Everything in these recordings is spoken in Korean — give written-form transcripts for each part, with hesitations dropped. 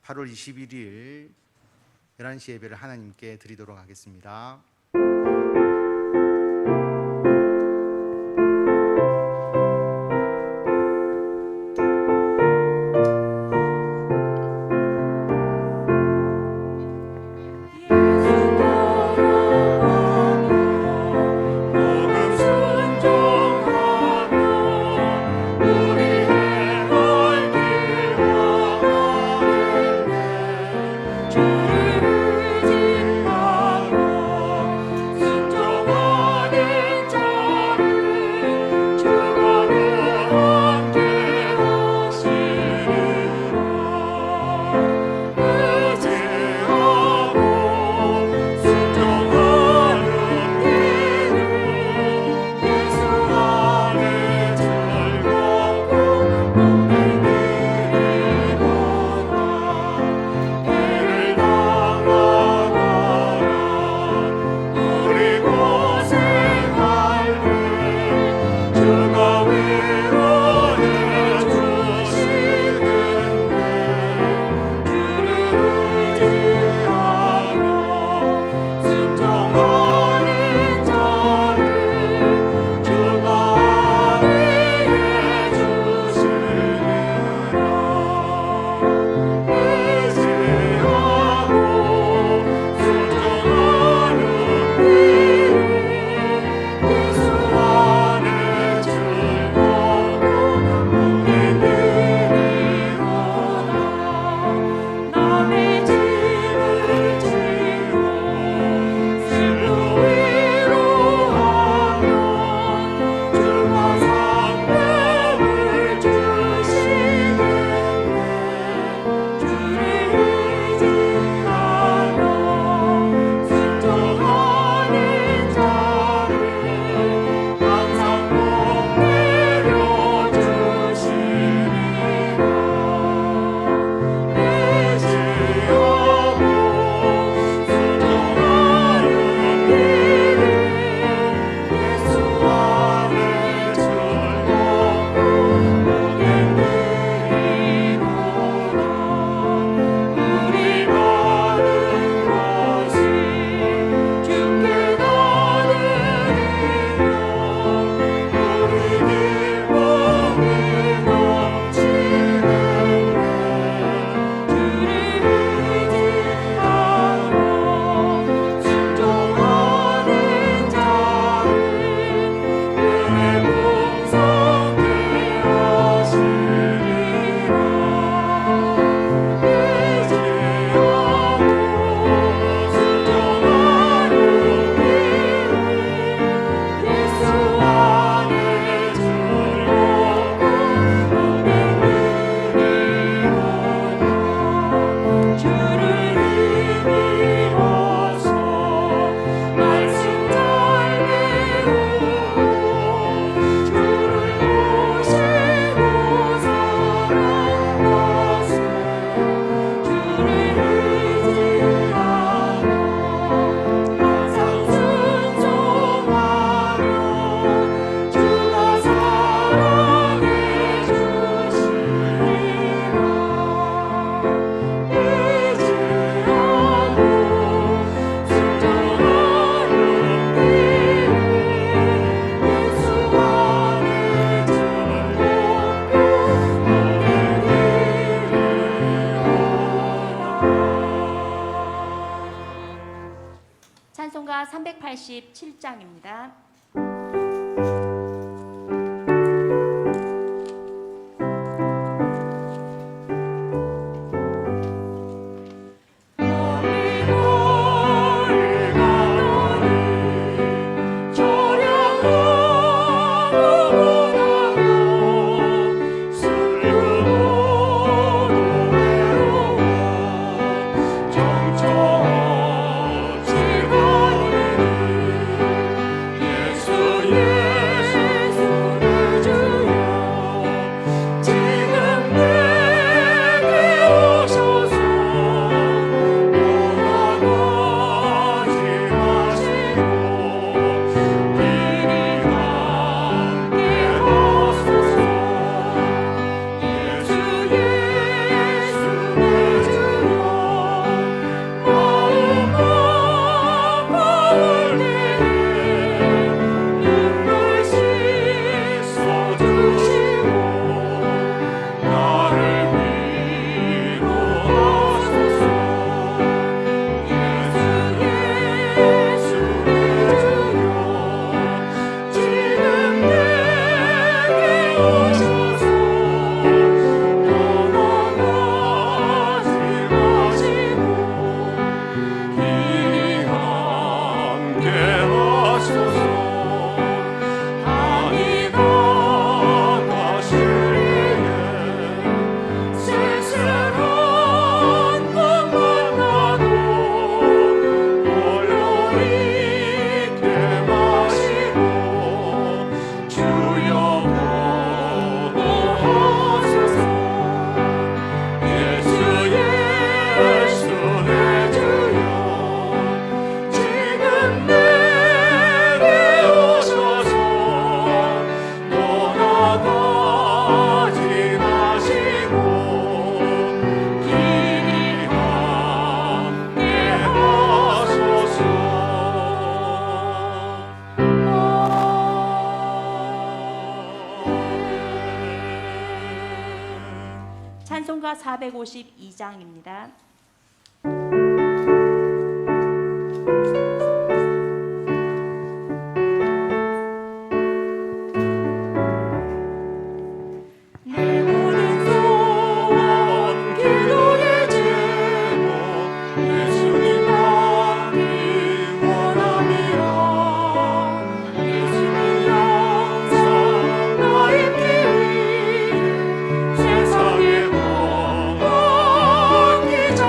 8월 21일 11시 예배를 하나님께 드리도록 하겠습니다. 찬송가 387장입니다. 정처 지가니 452장입니다. 내 모든 소원 기도의 제목 예수님 받기 원함이라. 예수님 영상 나의 길 세상의 모든 기적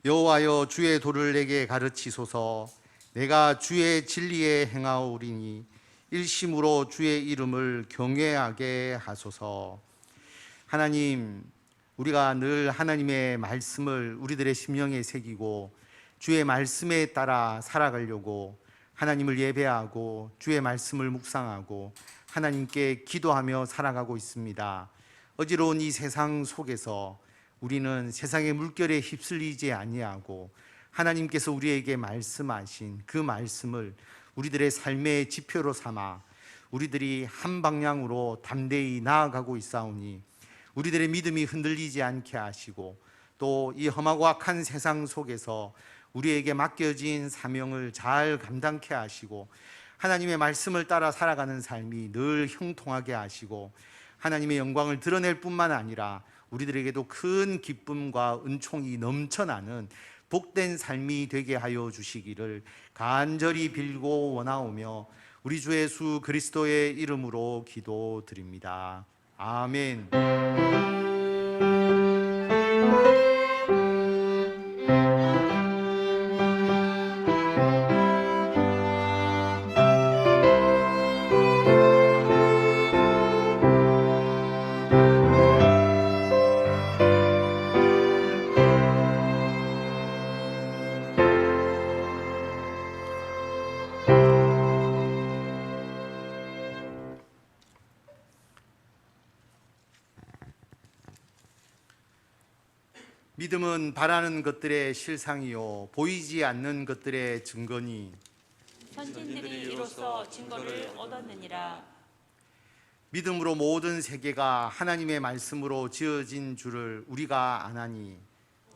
여호와여 주의 도를 내게 가르치소서. 내가 주의 진리에 행하오리니 일심으로 주의 이름을 경외하게 하소서. 하나님, 우리가 늘 하나님의 말씀을 우리들의 심령에 새기고 주의 말씀에 따라 살아가려고 하나님을 예배하고 주의 말씀을 묵상하고 하나님께 기도하며 살아가고 있습니다. 어지러운 이 세상 속에서 우리는 세상의 물결에 휩쓸리지 아니하고 하나님께서 우리에게 말씀하신 그 말씀을 우리들의 삶의 지표로 삼아 우리들이 한 방향으로 담대히 나아가고 있사오니 우리들의 믿음이 흔들리지 않게 하시고 또 이 험하고 악한 세상 속에서 우리에게 맡겨진 사명을 잘 감당케 하시고 하나님의 말씀을 따라 살아가는 삶이 늘 형통하게 하시고 하나님의 영광을 드러낼 뿐만 아니라 우리들에게도 큰 기쁨과 은총이 넘쳐나는 복된 삶이 되게 하여 주시기를 간절히 빌고 원하오며 우리 주 예수 그리스도의 이름으로 기도드립니다. 아멘. 믿음은 바라는 것들의 실상이요 보이지 않는 것들의 증거니 선진들이 이로써 증거를 얻었느니라. 믿음으로 모든 세계가 하나님의 말씀으로 지어진 줄을 우리가 아나니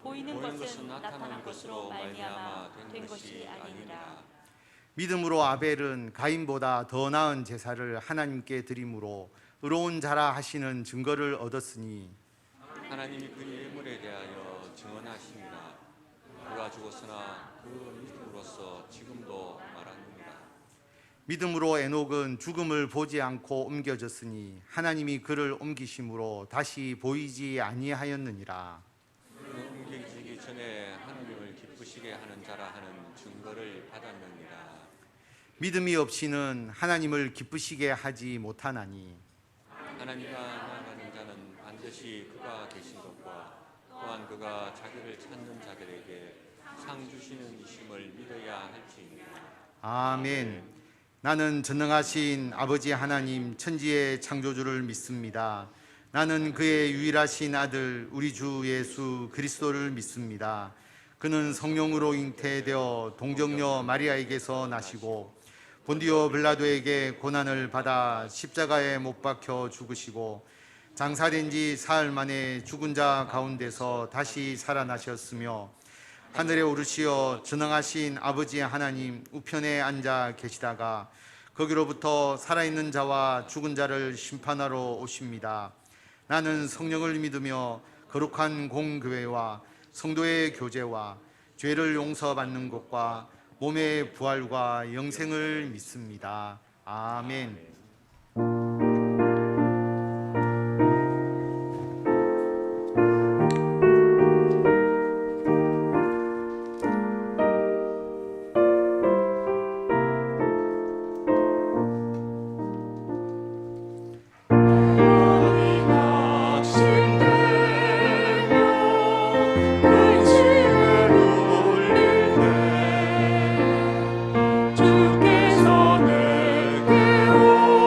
보이는 것은 나타난 것으로 말미암아 된 것이 아니니라. 믿음으로 아벨은 가인보다 더 나은 제사를 하나님께 드림으로 의로운 자라 하시는 증거를 얻었으니 하나님이 그 예물에 대하여 증언하십니다. 그가 죽었으나 그 믿음으로써 지금도 말하느니라. 믿음으로 에녹은 죽음을 보지 않고 옮겨졌으니 하나님이 그를 옮기심으로 다시 보이지 아니하였느니라. 그는 옮겨지기 전에 하나님을 기쁘시게 하는 자라 하는 증거를 받았느니라. 믿음이 없이는 하나님을 기쁘시게 하지 못하나니 하나님과 나아가는 자는 반드시 그가 계신 것과 또한 그가 자기를 찾는 자들에게 상 주시는 이심을 믿어야 할지니라. 아멘. 나는 전능하신 아버지 하나님 천지의 창조주를 믿습니다. 나는 그의 유일하신 아들 우리 주 예수 그리스도를 믿습니다. 그는 성령으로 잉태되어 동정녀 마리아에게서 나시고 본디오 빌라도에게 고난을 받아 십자가에 못 박혀 죽으시고 장사된 지 사흘 만에 죽은 자 가운데서 다시 살아나셨으며 하늘에 오르시어 전능하신 아버지 하나님 우편에 앉아 계시다가 거기로부터 살아있는 자와 죽은 자를 심판하러 오십니다. 나는 성령을 믿으며 거룩한 공교회와 성도의 교제와 죄를 용서받는 것과 몸의 부활과 영생을 믿습니다. 아멘. 주께서 내게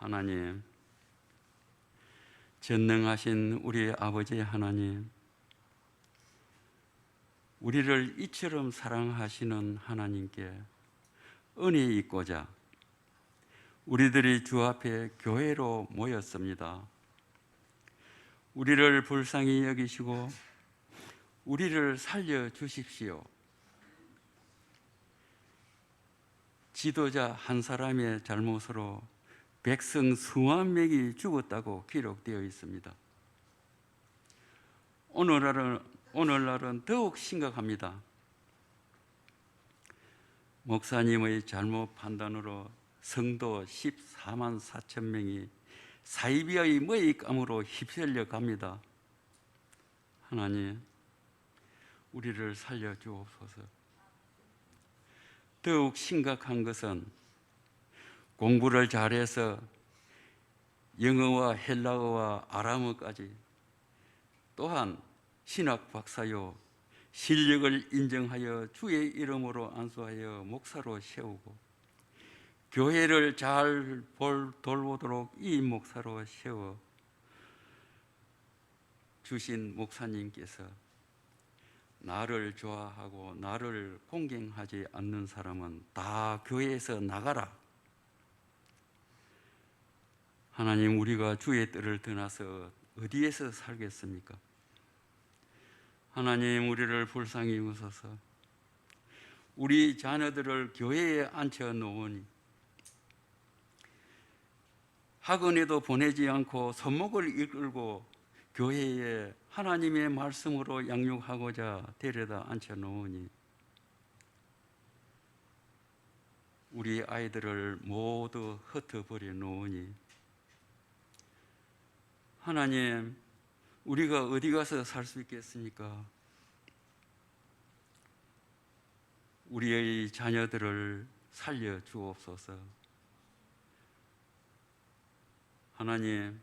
하나님, 전능하신 우리 아버지 하나님, 우리를 이처럼 사랑하시는 하나님께 은혜 있고자 우리들이 주 앞에 교회로 모였습니다. 우리를 불쌍히 여기시고 우리를 살려주십시오. 지도자 한 사람의 잘못으로 백성 수만 명이 죽었다고 기록되어 있습니다. 오늘날은 더욱 심각합니다. 목사님의 잘못 판단으로 성도 14만 4천 명이 사이비의 먹잇감으로 휩쓸려 갑니다. 하나님, 우리를 살려주옵소서. 더욱 심각한 것은 공부를 잘해서 영어와 헬라어와 아람어까지, 또한 신학 박사요 실력을 인정하여 주의 이름으로 안수하여 목사로 세우고 교회를 잘 돌보도록 이 목사로 세워 주신 목사님께서 나를 좋아하고 나를 공경하지 않는 사람은 다 교회에서 나가라. 하나님, 우리가 주의 뜻을 떠나서 어디에서 살겠습니까? 하나님, 우리를 불쌍히 여기소서. 우리 자녀들을 교회에 앉혀 놓으니 학원에도 보내지 않고 손목을 이끌고 교회에 하나님의 말씀으로 양육하고자 데려다 앉혀 놓으니 우리 아이들을 모두 흩어버려 놓으니 하나님, 우리가 어디 가서 살 수 있겠습니까? 우리의 자녀들을 살려 주옵소서. 하나님,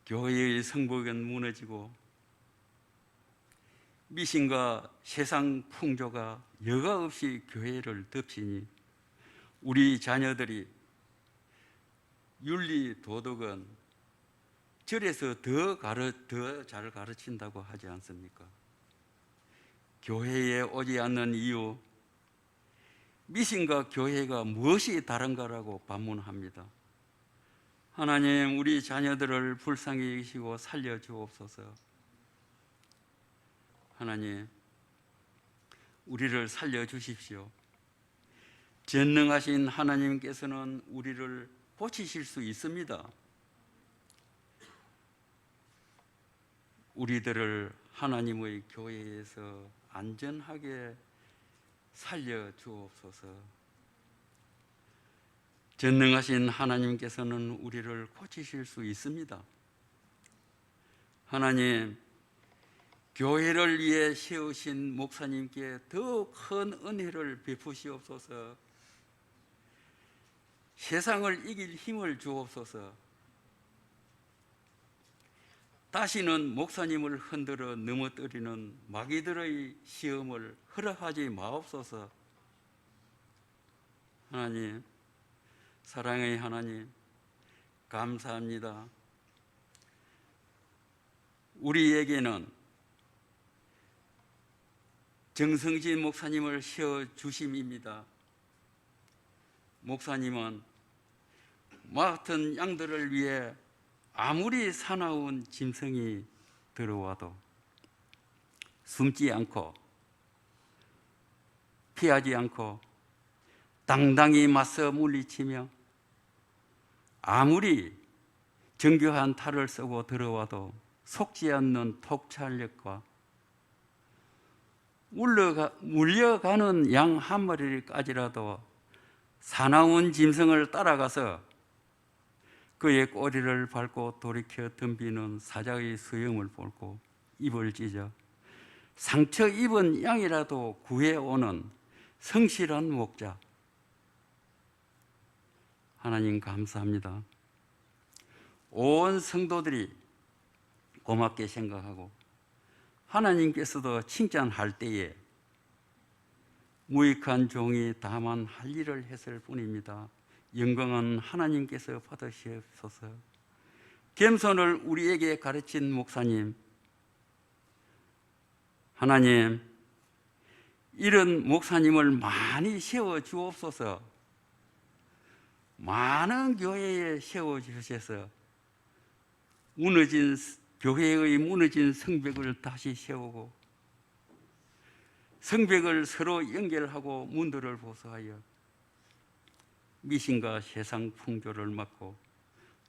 교회의 성벽은 무너지고 미신과 세상 풍조가 여과 없이 교회를 덮치니 우리 자녀들이 윤리 도덕은 절에서 더 잘 가르친다고 하지 않습니까? 교회에 오지 않는 이유, 미신과 교회가 무엇이 다른가라고 반문합니다. 하나님, 우리 자녀들을 불쌍히 여기시고 살려주옵소서. 하나님, 우리를 살려주십시오. 전능하신 하나님께서는 우리를 고치실 수 있습니다. 우리들을 하나님의 교회에서 안전하게 살려주옵소서. 전능하신 하나님께서는 우리를 고치실 수 있습니다. 하나님, 교회를 위해 세우신 목사님께 더 큰 은혜를 베푸시옵소서. 세상을 이길 힘을 주옵소서. 다시는 목사님을 흔들어 넘어뜨리는 마귀들의 시험을 허락하지 마옵소서. 하나님, 사랑의 하나님, 감사합니다. 우리에게는 정성진 목사님을 세워주심입니다. 목사님은 맡은 양들을 위해 아무리 사나운 짐승이 들어와도 숨지 않고 피하지 않고 당당히 맞서 물리치며 아무리 정교한 탈을 쓰고 들어와도 속지 않는 통찰력과 물려가는 양 한 마리까지라도 사나운 짐승을 따라가서 그의 꼬리를 밟고 돌이켜 덤비는 사자의 수염을 볼고 입을 찢어 상처 입은 양이라도 구해오는 성실한 목자. 하나님, 감사합니다. 온 성도들이 고맙게 생각하고 하나님께서도 칭찬할 때에 무익한 종이 다만 할 일을 했을 뿐입니다. 영광은 하나님께서 받으시옵소서. 겸손을 우리에게 가르친 목사님, 하나님, 이런 목사님을 많이 세워 주옵소서. 많은 교회에 세워 주셔서 교회의 무너진 성벽을 다시 세우고 성벽을 서로 연결하고 문들을 보수하여 미신과 세상 풍조를 막고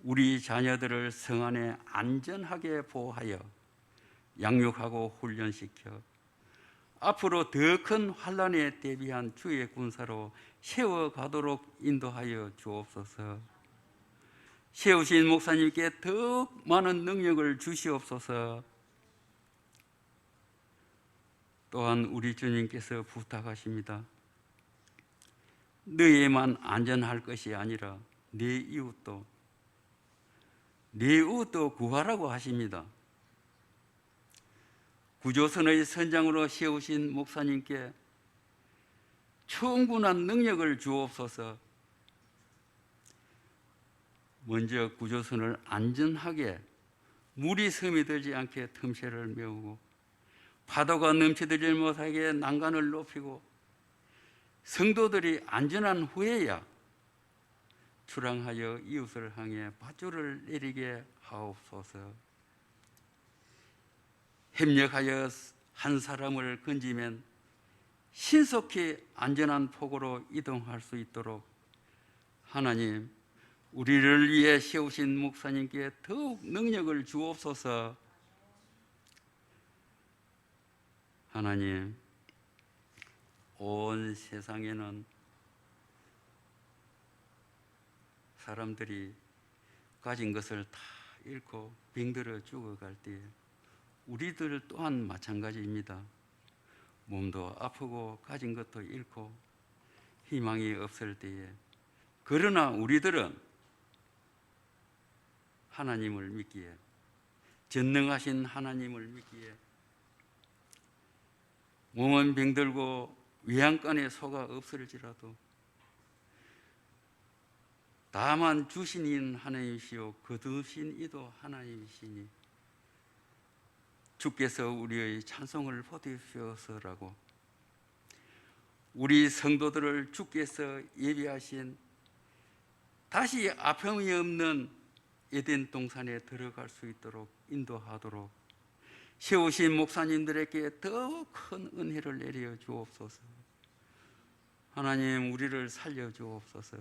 우리 자녀들을 성 안에 안전하게 보호하여 양육하고 훈련시켜 앞으로 더 큰 환난에 대비한 주의 군사로 세워가도록 인도하여 주옵소서. 세우신 목사님께 더욱 많은 능력을 주시옵소서. 또한 우리 주님께서 부탁하십니다. 너희만 안전할 것이 아니라 내 이웃도 구하라고 하십니다. 구조선의 선장으로 세우신 목사님께 충분한 능력을 주옵소서. 먼저 구조선을 안전하게 물이 스며들지 않게 틈새를 메우고 파도가 넘쳐들지 못하게 난간을 높이고 성도들이 안전한 후에야 출항하여 이웃을 향해 밧줄을 내리게 하옵소서. 협력하여 한 사람을 건지면 신속히 안전한 폭으로 이동할 수 있도록 하나님, 우리를 위해 세우신 목사님께 더욱 능력을 주옵소서. 하나님, 온 세상에는 사람들이 가진 것을 다 잃고 병들어 죽어갈 때에 우리들 또한 마찬가지입니다. 몸도 아프고 가진 것도 잃고 희망이 없을 때에, 그러나 우리들은 하나님을 믿기에, 전능하신 하나님을 믿기에 몸은 병들고 외양간에 소가 없을지라도 다만 주신 이는 하나님이시오 거두신 이도 하나님이시니 주께서 우리의 찬송을 보태주셔서라고 우리 성도들을 주께서 예비하신 다시 아픔이 없는 에덴 동산에 들어갈 수 있도록 인도하도록 세우신 목사님들에게 더 큰 은혜를 내려 주옵소서. 하나님, 우리를 살려 주옵소서.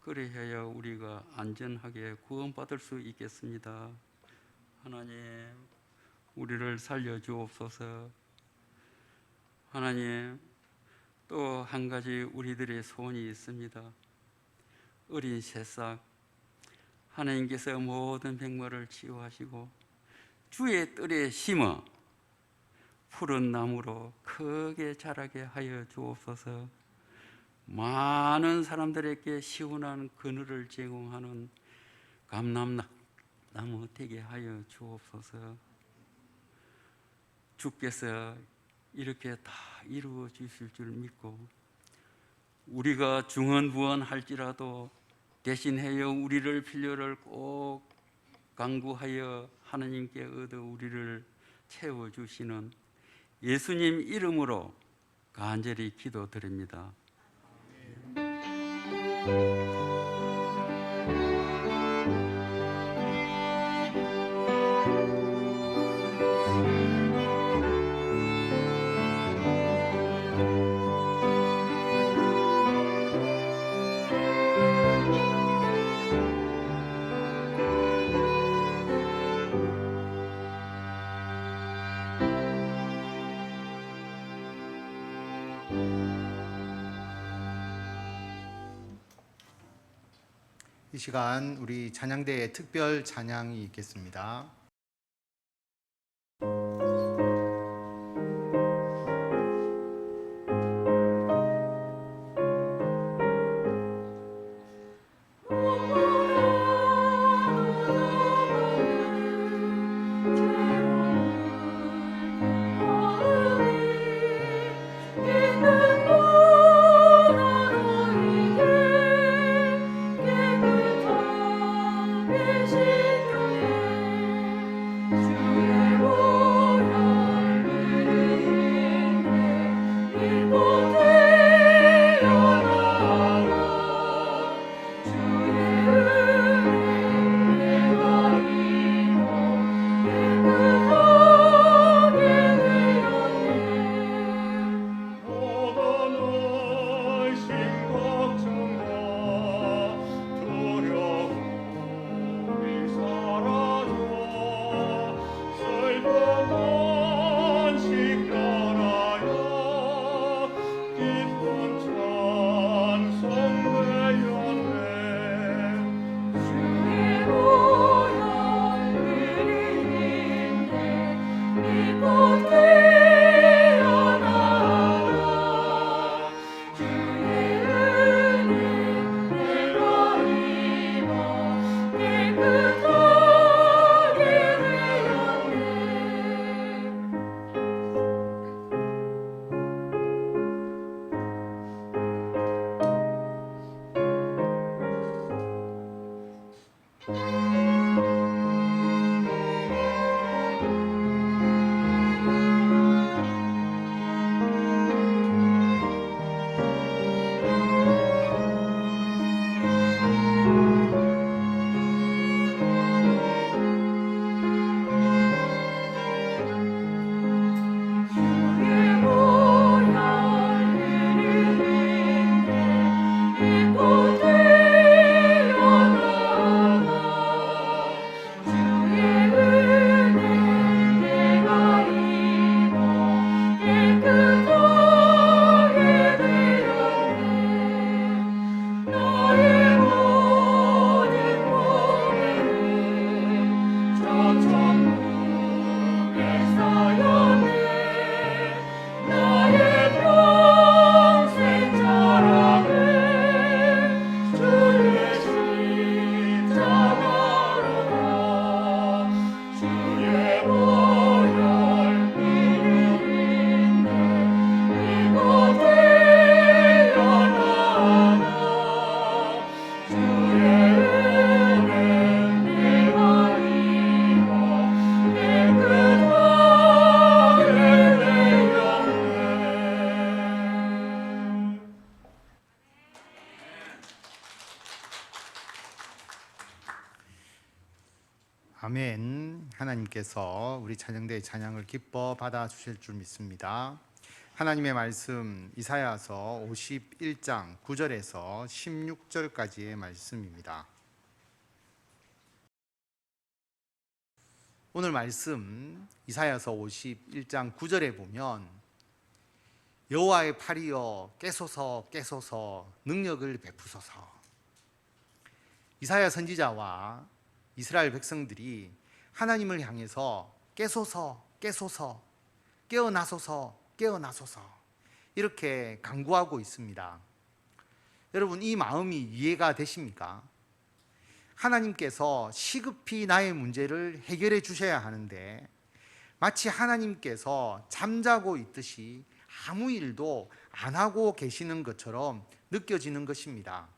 그래야 우리가 안전하게 구원받을 수 있겠습니다. 하나님, 우리를 살려 주옵소서. 하나님, 또 한 가지 우리들의 소원이 있습니다. 어린 새싹, 하나님께서 모든 백마를 치유하시고 주의 뜰에 심어 푸른 나무로 크게 자라게 하여 주옵소서. 많은 사람들에게 시원한 그늘을 제공하는 감람나무 되게 하여 주옵소서. 주께서 이렇게 다 이루어 주실 줄 믿고 우리가 중언부언할지라도 대신하여 우리를 필요를 꼭 간구하여 하나님께 얻어 우리를 채워주시는 예수님 이름으로 간절히 기도드립니다. 이 시간 우리 찬양대의 특별 찬양이 있겠습니다. 있는 아멘. 하나님께서 우리 찬양대의 찬양을 기뻐 받아 주실 줄 믿습니다. 하나님의 말씀 이사야서 51장 9절에서 16절까지의 말씀입니다. 오늘 말씀 이사야서 51장 9절에 보면 여호와의 팔이여 깨소서 깨소서 능력을 베푸소서. 이사야 선지자와 이스라엘 백성들이 하나님을 향해서 깨소서 깨소서 깨어나소서 깨어나소서 이렇게 간구하고 있습니다. 여러분, 이 마음이 이해가 되십니까? 하나님께서 시급히 나의 문제를 해결해 주셔야 하는데 마치 하나님께서 잠자고 있듯이 아무 일도 안 하고 계시는 것처럼 느껴지는 것입니다.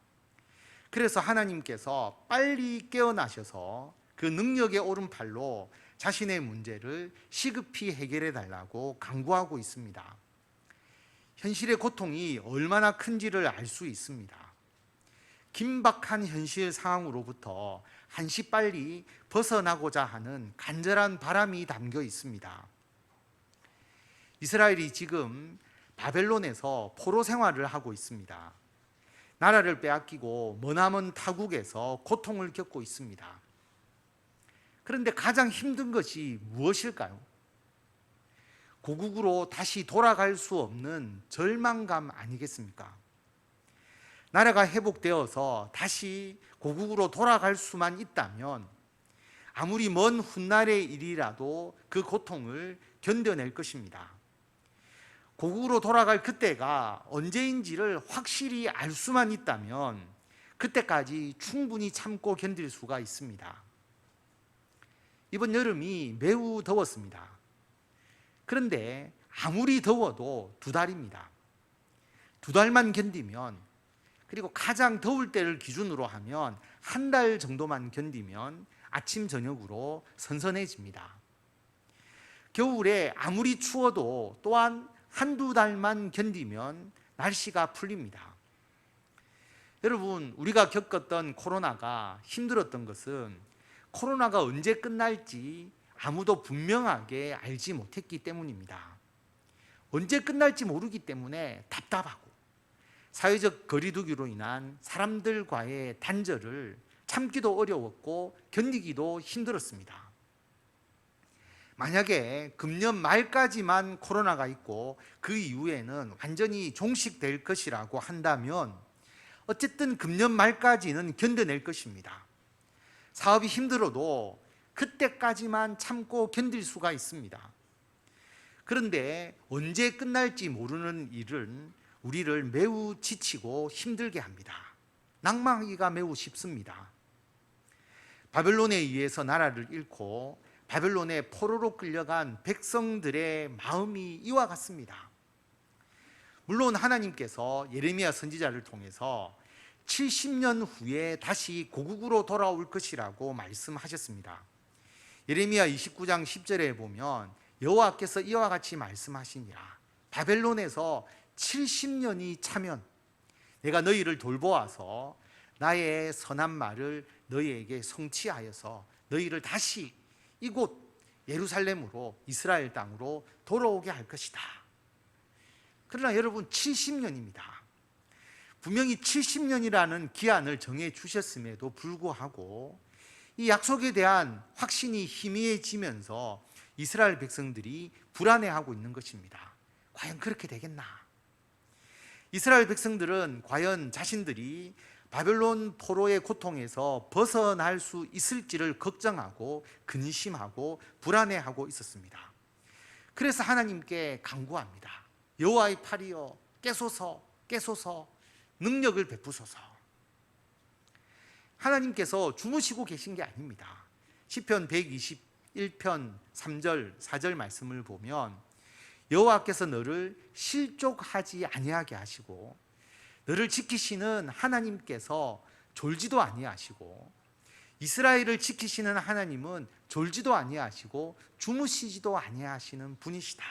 그래서 하나님께서 빨리 깨어나셔서 그 능력의 오른팔로 자신의 문제를 시급히 해결해 달라고 간구하고 있습니다. 현실의 고통이 얼마나 큰지를 알 수 있습니다. 긴박한 현실 상황으로부터 한시 빨리 벗어나고자 하는 간절한 바람이 담겨 있습니다. 이스라엘이 지금 바벨론에서 포로 생활을 하고 있습니다. 나라를 빼앗기고 머나먼 타국에서 고통을 겪고 있습니다. 그런데 가장 힘든 것이 무엇일까요? 고국으로 다시 돌아갈 수 없는 절망감 아니겠습니까? 나라가 회복되어서 다시 고국으로 돌아갈 수만 있다면 아무리 먼 훗날의 일이라도 그 고통을 견뎌낼 것입니다. 고국으로 돌아갈 그때가 언제인지를 확실히 알 수만 있다면 그때까지 충분히 참고 견딜 수가 있습니다. 이번 여름이 매우 더웠습니다. 그런데 아무리 더워도 2달입니다. 2달만 견디면, 그리고 가장 더울 때를 기준으로 하면 1달 정도만 견디면 아침 저녁으로 선선해집니다. 겨울에 아무리 추워도 또한 1-2달만 견디면 날씨가 풀립니다. 여러분, 우리가 겪었던 코로나가 힘들었던 것은 코로나가 언제 끝날지 아무도 분명하게 알지 못했기 때문입니다. 언제 끝날지 모르기 때문에 답답하고 사회적 거리두기로 인한 사람들과의 단절을 참기도 어려웠고 견디기도 힘들었습니다. 만약에 금년 말까지만 코로나가 있고 그 이후에는 완전히 종식될 것이라고 한다면 어쨌든 금년 말까지는 견뎌낼 것입니다. 사업이 힘들어도 그때까지만 참고 견딜 수가 있습니다. 그런데 언제 끝날지 모르는 일은 우리를 매우 지치고 힘들게 합니다. 낭망하기가 매우 쉽습니다. 바벨론에 의해서 나라를 잃고 바벨론의 포로로 끌려간 백성들의 마음이 이와 같습니다. 물론 하나님께서 예레미야 선지자를 통해서 70년 후에 다시 고국으로 돌아올 것이라고 말씀하셨습니다. 예레미야 29장 10절에 보면 여호와께서 이와 같이 말씀하시니라. 바벨론에서 70년이 차면 내가 너희를 돌보아서 나의 선한 말을 너희에게 성취하여서 너희를 다시 이곳 예루살렘으로 이스라엘 땅으로 돌아오게 할 것이다. 그러나 여러분 70년입니다. 분명히 70년이라는 기한을 정해 주셨음에도 불구하고 이 약속에 대한 확신이 희미해지면서 이스라엘 백성들이 불안해하고 있는 것입니다. 과연 그렇게 되겠나? 이스라엘 백성들은 과연 자신들이 바벨론 포로의 고통에서 벗어날 수 있을지를 걱정하고 근심하고 불안해하고 있었습니다. 그래서 하나님께 간구합니다. 여호와의 팔이여 깨소서 깨소서 능력을 베푸소서. 하나님께서 주무시고 계신 게 아닙니다. 시편 121편 3절 4절 말씀을 보면 여호와께서 너를 실족하지 아니하게 하시고 너를 지키시는 하나님께서 졸지도 아니하시고 이스라엘을 지키시는 하나님은 졸지도 아니하시고 주무시지도 아니하시는 분이시다.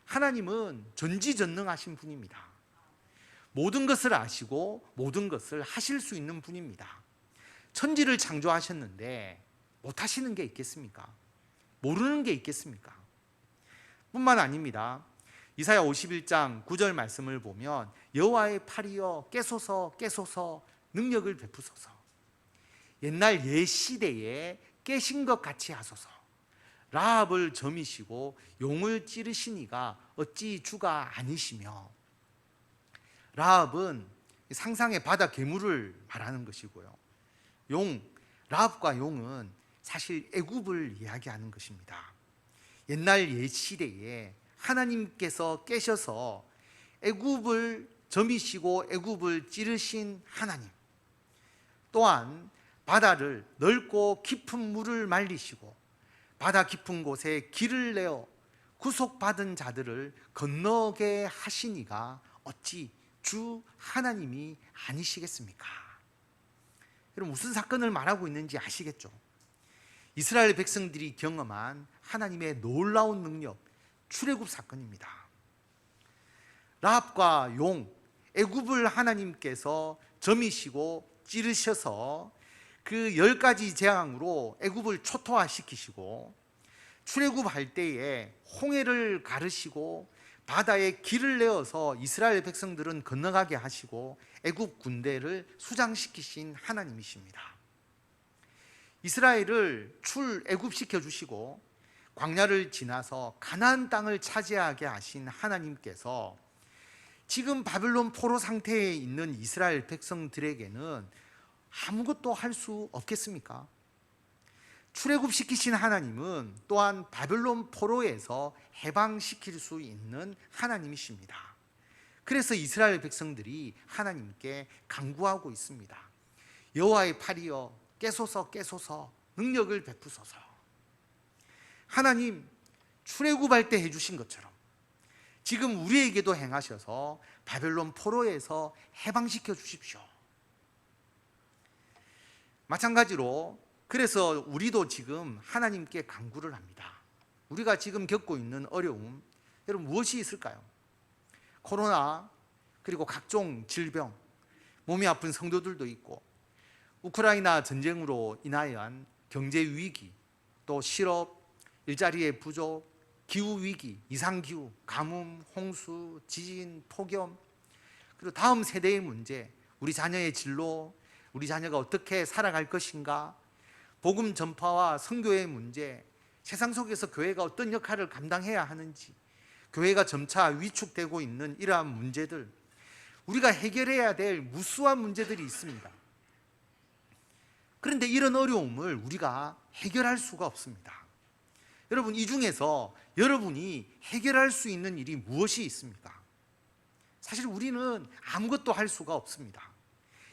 하나님은 전지전능하신 분입니다. 모든 것을 아시고 모든 것을 하실 수 있는 분입니다. 천지를 창조하셨는데 못하시는 게 있겠습니까? 모르는 게 있겠습니까? 뿐만 아닙니다. 이사야 51장 9절 말씀을 보면 여호와의 팔이여 깨소서 깨소서 능력을 베푸소서. 옛날 옛 시대에 깨신 것 같이 하소서. 라합을 점이시고 용을 찌르시니가 어찌 주가 아니시며. 라합은 상상의 바다 괴물을 말하는 것이고요. 라합과 용은 사실 애굽을 이야기하는 것입니다. 옛날 옛 시대에 하나님께서 깨셔서 애굽을 점이시고 애굽을 찌르신 하나님, 또한 바다를 넓고 깊은 물을 말리시고 바다 깊은 곳에 길을 내어 구속받은 자들을 건너게 하시니가 어찌 주 하나님이 아니시겠습니까? 여러분 무슨 사건을 말하고 있는지 아시겠죠? 이스라엘 백성들이 경험한 하나님의 놀라운 능력, 출애굽 사건입니다. 라합과 용, 애굽을 하나님께서 점이시고 찌르셔서 그 10가지 재앙으로 애굽을 초토화시키시고 출애굽할 때에 홍해를 가르시고 바다에 길을 내어서 이스라엘 백성들은 건너가게 하시고 애굽 군대를 수장시키신 하나님이십니다. 이스라엘을 출애굽시켜 주시고 광야를 지나서 가나안 땅을 차지하게 하신 하나님께서 지금 바벨론 포로 상태에 있는 이스라엘 백성들에게는 아무것도 할 수 없겠습니까? 출애굽시키신 하나님은 또한 바벨론 포로에서 해방시킬 수 있는 하나님이십니다. 그래서 이스라엘 백성들이 하나님께 간구하고 있습니다. 여호와의 팔이여 깨소서 깨소서 능력을 베푸소서. 하나님 출애굽할 때 해주신 것처럼 지금 우리에게도 행하셔서 바벨론 포로에서 해방시켜 주십시오. 마찬가지로 그래서 우리도 지금 하나님께 간구를 합니다. 우리가 지금 겪고 있는 어려움, 여러분 무엇이 있을까요? 코로나, 그리고 각종 질병, 몸이 아픈 성도들도 있고 우크라이나 전쟁으로 인하여한 경제 위기, 또 실업, 일자리의 부족, 기후위기, 이상기후, 가뭄, 홍수, 지진, 폭염, 그리고 다음 세대의 문제, 우리 자녀의 진로, 우리 자녀가 어떻게 살아갈 것인가, 복음 전파와 선교의 문제, 세상 속에서 교회가 어떤 역할을 감당해야 하는지, 교회가 점차 위축되고 있는 이러한 문제들, 우리가 해결해야 될 무수한 문제들이 있습니다. 그런데 이런 어려움을 우리가 해결할 수가 없습니다. 여러분 이 중에서 여러분이 해결할 수 있는 일이 무엇이 있습니까? 사실 우리는 아무것도 할 수가 없습니다.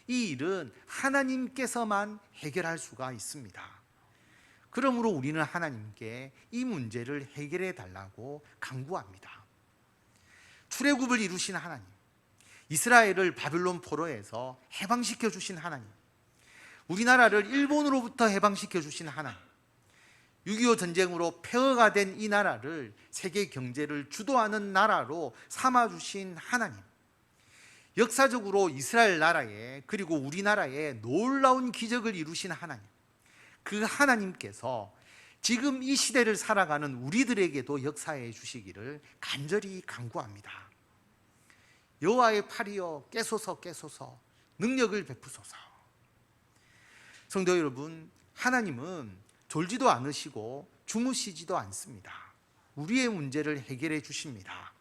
이 일은 하나님께서만 해결할 수가 있습니다. 그러므로 우리는 하나님께 이 문제를 해결해 달라고 간구합니다. 출애굽을 이루신 하나님, 이스라엘을 바빌론 포로에서 해방시켜 주신 하나님, 우리나라를 일본으로부터 해방시켜 주신 하나님, 6.25 전쟁으로 폐허가 된 이 나라를 세계 경제를 주도하는 나라로 삼아주신 하나님, 역사적으로 이스라엘 나라에 그리고 우리나라에 놀라운 기적을 이루신 하나님, 그 하나님께서 지금 이 시대를 살아가는 우리들에게도 역사해 주시기를 간절히 간구합니다. 여호와의 팔이여 깨소서 깨소서 능력을 베푸소서. 성도 여러분, 하나님은 졸지도 않으시고 주무시지도 않습니다. 우리의 문제를 해결해 주십니다.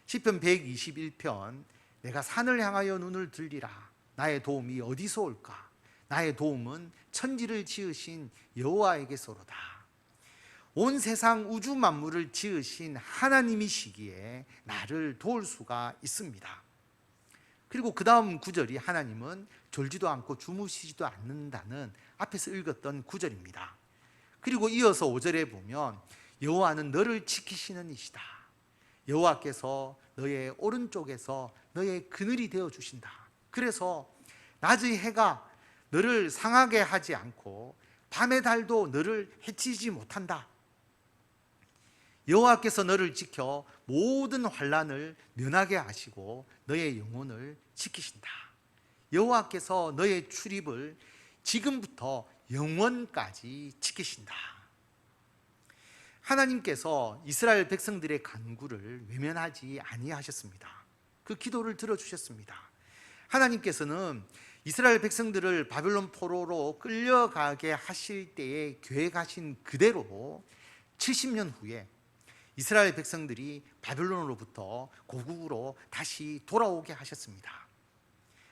시편 121편 내가 산을 향하여 눈을 들리라. 나의 도움이 어디서 올까? 나의 도움은 천지를 지으신 여호와에게서로다. 온 세상 우주 만물을 지으신 하나님이시기에 나를 도울 수가 있습니다. 그리고 그 다음 구절이 하나님은 졸지도 않고 주무시지도 않는다는 앞에서 읽었던 구절입니다. 그리고 이어서 5절에 보면 여호와는 너를 지키시는 이시다. 여호와께서 너의 오른쪽에서 너의 그늘이 되어 주신다. 그래서 낮의 해가 너를 상하게 하지 않고 밤의 달도 너를 해치지 못한다. 여호와께서 너를 지켜 모든 환난을 면하게 하시고 너의 영혼을 지키신다. 여호와께서 너의 출입을 지금부터 영원까지 지키신다. 하나님께서 이스라엘 백성들의 간구를 외면하지 아니하셨습니다. 그 기도를 들어주셨습니다. 하나님께서는 이스라엘 백성들을 바벨론 포로로 끌려가게 하실 때에 계획하신 그대로 70년 후에 이스라엘 백성들이 바벨론으로부터 고국으로 다시 돌아오게 하셨습니다.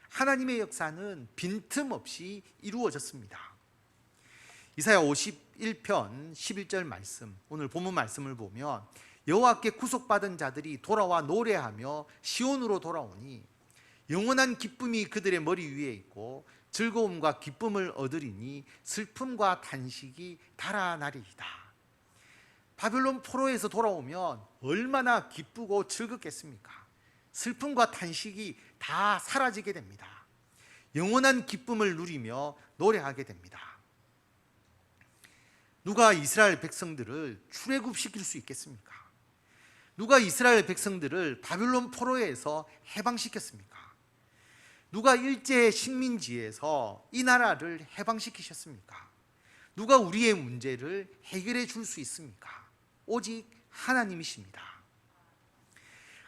하나님의 역사는 빈틈없이 이루어졌습니다. 이사야 51편 11절 말씀, 오늘 본문 말씀을 보면 여호와께 구속받은 자들이 돌아와 노래하며 시온으로 돌아오니 영원한 기쁨이 그들의 머리 위에 있고 즐거움과 기쁨을 얻으리니 슬픔과 탄식이 달아나리이다. 바벨론 포로에서 돌아오면 얼마나 기쁘고 즐겁겠습니까? 슬픔과 탄식이 다 사라지게 됩니다. 영원한 기쁨을 누리며 노래하게 됩니다. 누가 이스라엘 백성들을 출애굽시킬 수 있겠습니까? 누가 이스라엘 백성들을 바벨론 포로에서 해방시켰습니까? 누가 일제 식민지에서 이 나라를 해방시키셨습니까? 누가 우리의 문제를 해결해 줄 수 있습니까? 오직 하나님이십니다.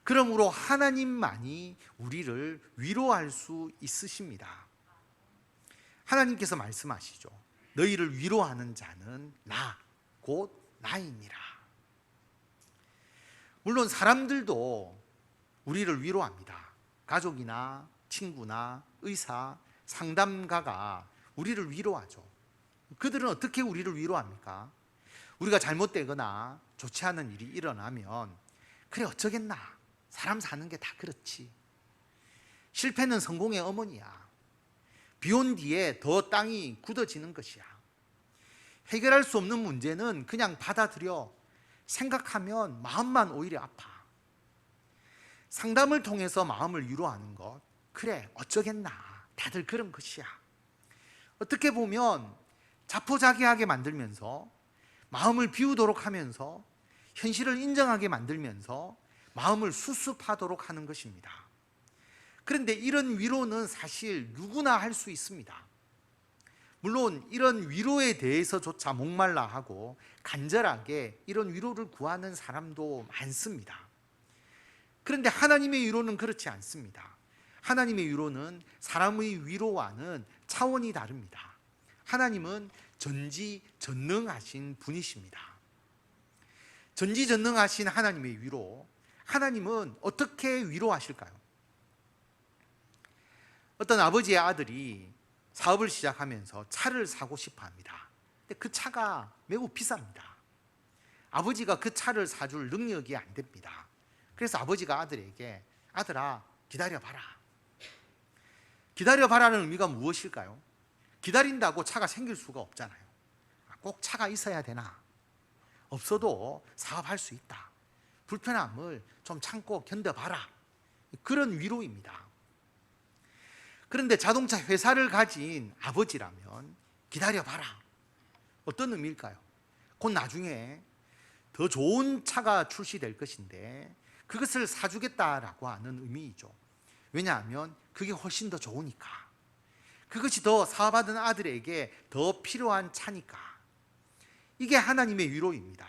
그러므로 하나님만이 우리를 위로할 수 있으십니다. 하나님께서 말씀하시죠. 너희를 위로하는 자는 나, 곧 나이니라. 물론 사람들도 우리를 위로합니다. 가족이나 친구나 의사, 상담가가 우리를 위로하죠. 그들은 어떻게 우리를 위로합니까? 우리가 잘못되거나 좋지 않은 일이 일어나면 그래 어쩌겠나, 사람 사는 게 다 그렇지, 실패는 성공의 어머니야, 비온 뒤에 더 땅이 굳어지는 것이야, 해결할 수 없는 문제는 그냥 받아들여, 생각하면 마음만 오히려 아파. 상담을 통해서 마음을 위로하는 것, 그래 어쩌겠나, 다들 그런 것이야. 어떻게 보면 자포자기하게 만들면서, 마음을 비우도록 하면서, 현실을 인정하게 만들면서 마음을 수습하도록 하는 것입니다. 그런데 이런 위로는 사실 누구나 할 수 있습니다. 물론 이런 위로에 대해서조차 목말라 하고 간절하게 이런 위로를 구하는 사람도 많습니다. 그런데 하나님의 위로는 그렇지 않습니다. 하나님의 위로는 사람의 위로와는 차원이 다릅니다. 하나님은 전지전능하신 분이십니다. 전지전능하신 하나님의 위로, 하나님은 어떻게 위로하실까요? 어떤 아버지의 아들이 사업을 시작하면서 차를 사고 싶어 합니다. 근데 그 차가 매우 비쌉니다. 아버지가 그 차를 사줄 능력이 안 됩니다. 그래서 아버지가 아들에게, 아들아 기다려봐라, 기다려봐라는 의미가 무엇일까요? 기다린다고 차가 생길 수가 없잖아요. 꼭 차가 있어야 되나? 없어도 사업할 수 있다. 불편함을 좀 참고 견뎌봐라. 그런 위로입니다. 그런데 자동차 회사를 가진 아버지라면 기다려봐라. 어떤 의미일까요? 곧 나중에 더 좋은 차가 출시될 것인데 그것을 사주겠다라고 하는 의미이죠. 왜냐하면 그게 훨씬 더 좋으니까. 그것이 더 사업하던 아들에게 더 필요한 차니까. 이게 하나님의 위로입니다.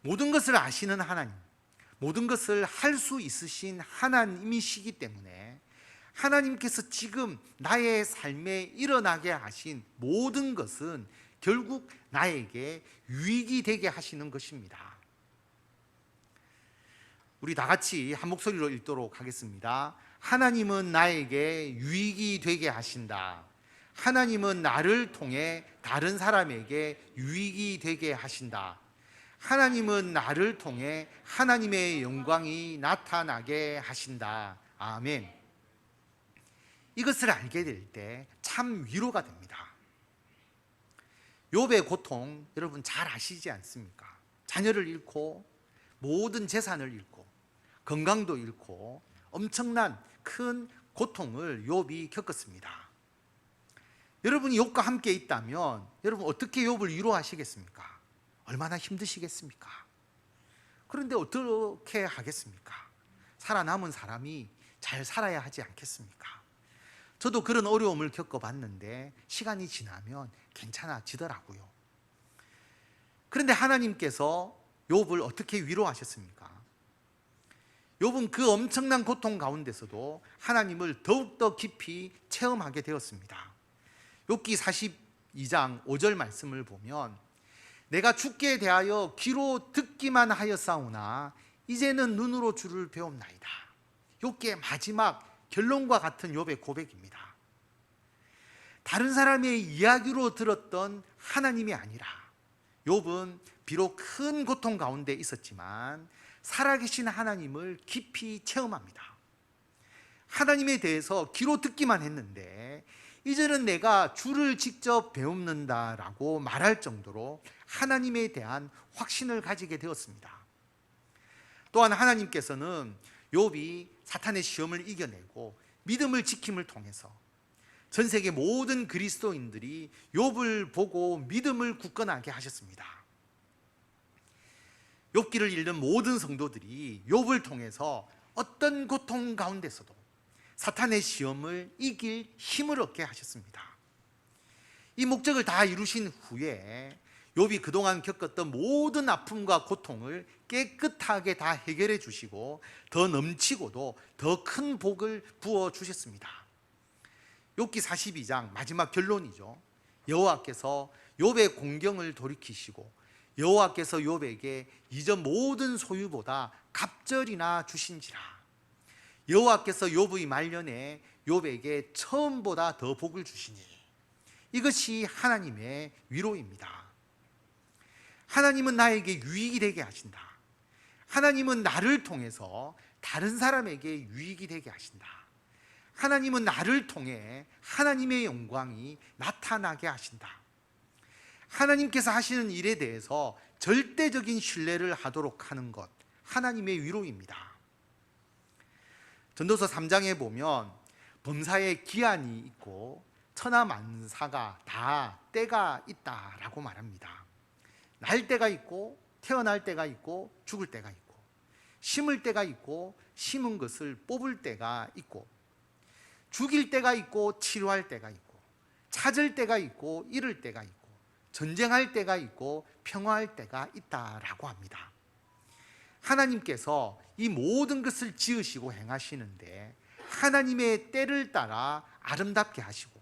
모든 것을 아시는 하나님, 모든 것을 할 수 있으신 하나님이시기 때문에 하나님께서 지금 나의 삶에 일어나게 하신 모든 것은 결국 나에게 유익이 되게 하시는 것입니다. 우리 다 같이 한 목소리로 읽도록 하겠습니다. 하나님은 나에게 유익이 되게 하신다. 하나님은 나를 통해 다른 사람에게 유익이 되게 하신다. 하나님은 나를 통해 하나님의 영광이 나타나게 하신다. 아멘. 이것을 알게 될 때 참 위로가 됩니다. 욥의 고통 여러분 잘 아시지 않습니까? 자녀를 잃고 모든 재산을 잃고 건강도 잃고 엄청난 큰 고통을 욥이 겪었습니다. 여러분이 욥과 함께 있다면 여러분 어떻게 욥을 위로하시겠습니까? 얼마나 힘드시겠습니까? 그런데 어떻게 하겠습니까? 살아남은 사람이 잘 살아야 하지 않겠습니까? 저도 그런 어려움을 겪어봤는데 시간이 지나면 괜찮아지더라고요. 그런데 하나님께서 욥을 어떻게 위로하셨습니까? 욥은 그 엄청난 고통 가운데서도 하나님을 더욱더 깊이 체험하게 되었습니다. 욥기 42장 5절 말씀을 보면 내가 주께 대하여 귀로 듣기만 하였사오나 이제는 눈으로 주를 배움나이다. 욥기의 마지막 결론과 같은 욥의 고백입니다. 다른 사람의 이야기로 들었던 하나님이 아니라 욥은 비록 큰 고통 가운데 있었지만 살아계신 하나님을 깊이 체험합니다. 하나님에 대해서 귀로 듣기만 했는데 이제는 내가 주를 직접 배웁는다라고 말할 정도로 하나님에 대한 확신을 가지게 되었습니다. 또한 하나님께서는 욥이 사탄의 시험을 이겨내고 믿음을 지킴을 통해서 전 세계 모든 그리스도인들이 욥을 보고 믿음을 굳건하게 하셨습니다. 욥기를 읽는 모든 성도들이 욥을 통해서 어떤 고통 가운데서도 사탄의 시험을 이길 힘을 얻게 하셨습니다. 이 목적을 다 이루신 후에 욥이 그동안 겪었던 모든 아픔과 고통을 깨끗하게 다 해결해 주시고 더 넘치고도 더 큰 복을 부어 주셨습니다. 욥기 42장 마지막 결론이죠. 여호와께서 욥의 공경을 돌이키시고 여호와께서 욥에게 이전 모든 소유보다 갑절이나 주신지라. 여호와께서 욥의 말년에 욥에게 처음보다 더 복을 주시니. 이것이 하나님의 위로입니다. 하나님은 나에게 유익이 되게 하신다. 하나님은 나를 통해서 다른 사람에게 유익이 되게 하신다. 하나님은 나를 통해 하나님의 영광이 나타나게 하신다. 하나님께서 하시는 일에 대해서 절대적인 신뢰를 하도록 하는 것, 하나님의 위로입니다. 전도서 3장에 보면 범사에 기한이 있고 천하만사가 다 때가 있다라고 말합니다. 날 때가 있고 태어날 때가 있고 죽을 때가 있고 심을 때가 있고 심은 것을 뽑을 때가 있고 죽일 때가 있고 치료할 때가 있고 찾을 때가 있고 잃을 때가 있고 전쟁할 때가 있고 평화할 때가 있다라고 합니다. 하나님께서 이 모든 것을 지으시고 행하시는데 하나님의 때를 따라 아름답게 하시고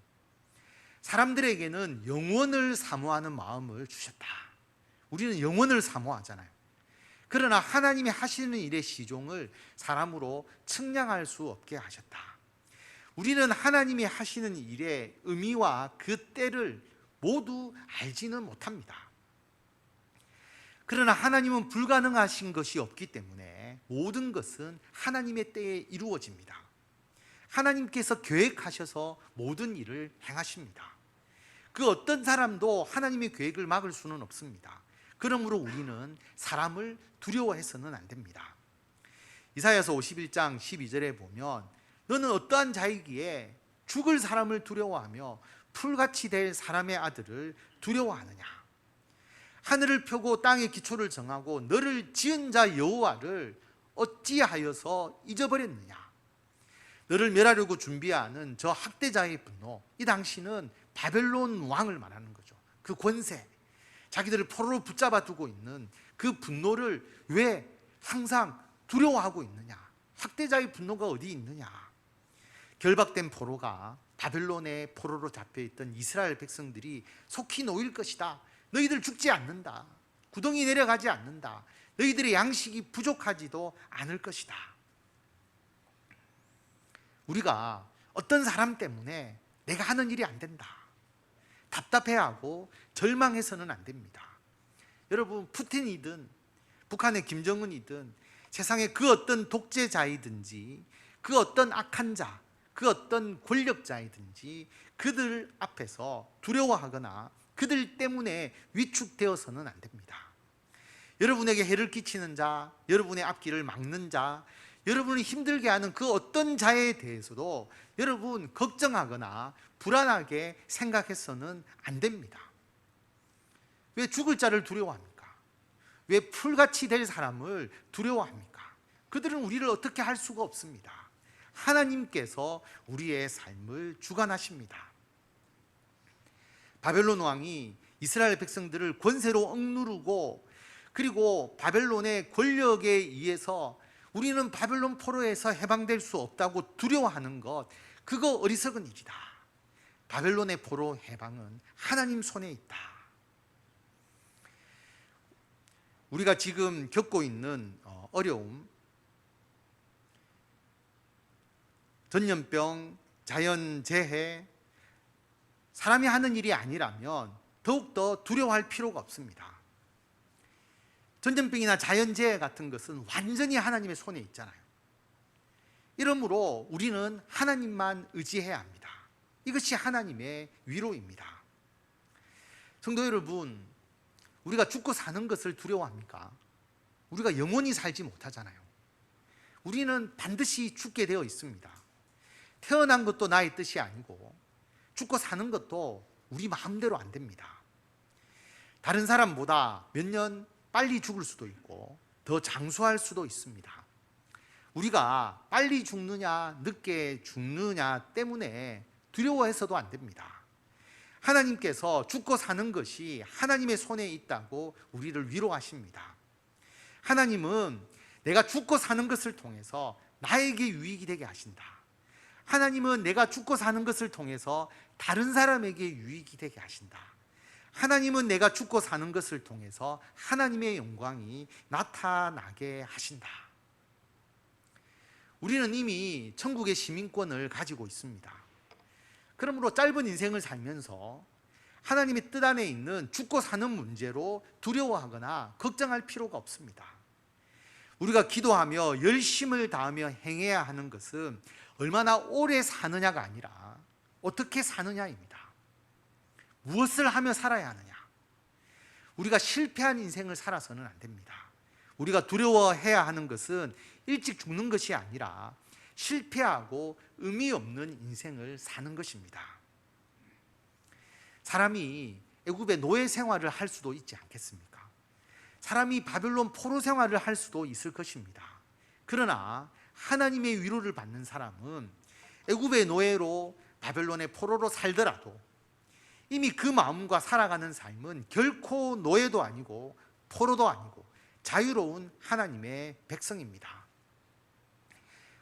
사람들에게는 영원을 사모하는 마음을 주셨다. 우리는 영원을 사모하잖아요. 그러나 하나님이 하시는 일의 시종을 사람으로 측량할 수 없게 하셨다. 우리는 하나님이 하시는 일의 의미와 그 때를 모두 알지는 못합니다. 그러나 하나님은 불가능하신 것이 없기 때문에 모든 것은 하나님의 때에 이루어집니다. 하나님께서 계획하셔서 모든 일을 행하십니다. 그 어떤 사람도 하나님의 계획을 막을 수는 없습니다. 그러므로 우리는 사람을 두려워해서는 안 됩니다. 이사야서 51장 12절에 보면 너는 어떠한 자이기에 죽을 사람을 두려워하며 풀같이 될 사람의 아들을 두려워하느냐. 하늘을 펴고 땅의 기초를 정하고 너를 지은 자 여호와를 어찌하여서 잊어버렸느냐. 너를 멸하려고 준비하는 저 학대자의 분노, 이 당시는 바벨론 왕을 말하는 거죠. 그 권세, 자기들을 포로로 붙잡아 두고 있는 그 분노를 왜 항상 두려워하고 있느냐. 학대자의 분노가 어디 있느냐. 결박된 포로가 바벨론의 포로로 잡혀있던 이스라엘 백성들이 속히 놓일 것이다. 너희들 죽지 않는다. 구덩이 내려가지 않는다. 너희들의 양식이 부족하지도 않을 것이다. 우리가 어떤 사람 때문에 내가 하는 일이 안 된다, 답답해하고 절망해서는 안 됩니다. 여러분, 푸틴이든 북한의 김정은이든 세상의 그 어떤 독재자이든지 그 어떤 악한 자, 그 어떤 권력자이든지 그들 앞에서 두려워하거나 그들 때문에 위축되어서는 안 됩니다. 여러분에게 해를 끼치는 자, 여러분의 앞길을 막는 자, 여러분을 힘들게 하는 그 어떤 자에 대해서도 여러분 걱정하거나 불안하게 생각해서는 안 됩니다. 왜 죽을 자를 두려워합니까? 왜 풀같이 될 사람을 두려워합니까? 그들은 우리를 어떻게 할 수가 없습니다. 하나님께서 우리의 삶을 주관하십니다. 바벨론 왕이 이스라엘 백성들을 권세로 억누르고 그리고 바벨론의 권력에 의해서 우리는 바벨론 포로에서 해방될 수 없다고 두려워하는 것, 그거 어리석은 일이다. 바벨론의 포로 해방은 하나님 손에 있다. 우리가 지금 겪고 있는 어려움, 전염병, 자연재해, 사람이 하는 일이 아니라면 더욱더 두려워할 필요가 없습니다. 전염병이나 자연재해 같은 것은 완전히 하나님의 손에 있잖아요. 이러므로 우리는 하나님만 의지해야 합니다. 이것이 하나님의 위로입니다. 성도 여러분, 우리가 죽고 사는 것을 두려워합니까? 우리가 영원히 살지 못하잖아요. 우리는 반드시 죽게 되어 있습니다. 태어난 것도 나의 뜻이 아니고 죽고 사는 것도 우리 마음대로 안 됩니다. 다른 사람보다 몇 년 빨리 죽을 수도 있고 더 장수할 수도 있습니다. 우리가 빨리 죽느냐 늦게 죽느냐 때문에 두려워해서도 안 됩니다. 하나님께서 죽고 사는 것이 하나님의 손에 있다고 우리를 위로하십니다. 하나님은 내가 죽고 사는 것을 통해서 나에게 유익이 되게 하신다. 하나님은 내가 죽고 사는 것을 통해서 다른 사람에게 유익이 되게 하신다. 하나님은 내가 죽고 사는 것을 통해서 하나님의 영광이 나타나게 하신다. 우리는 이미 천국의 시민권을 가지고 있습니다. 그러므로 짧은 인생을 살면서 하나님의 뜻 안에 있는 죽고 사는 문제로 두려워하거나 걱정할 필요가 없습니다. 우리가 기도하며 열심을 다하며 행해야 하는 것은 얼마나 오래 사느냐가 아니라 어떻게 사느냐입니다. 무엇을 하며 살아야 하느냐. 우리가 실패한 인생을 살아서는 안 됩니다. 우리가 두려워해야 하는 것은 일찍 죽는 것이 아니라 실패하고 의미 없는 인생을 사는 것입니다. 사람이 애굽의 노예 생활을 할 수도 있지 않겠습니까? 사람이 바벨론 포로 생활을 할 수도 있을 것입니다. 그러나 하나님의 위로를 받는 사람은 애굽의 노예로 바벨론의 포로로 살더라도 이미 그 마음과 살아가는 삶은 결코 노예도 아니고 포로도 아니고 자유로운 하나님의 백성입니다.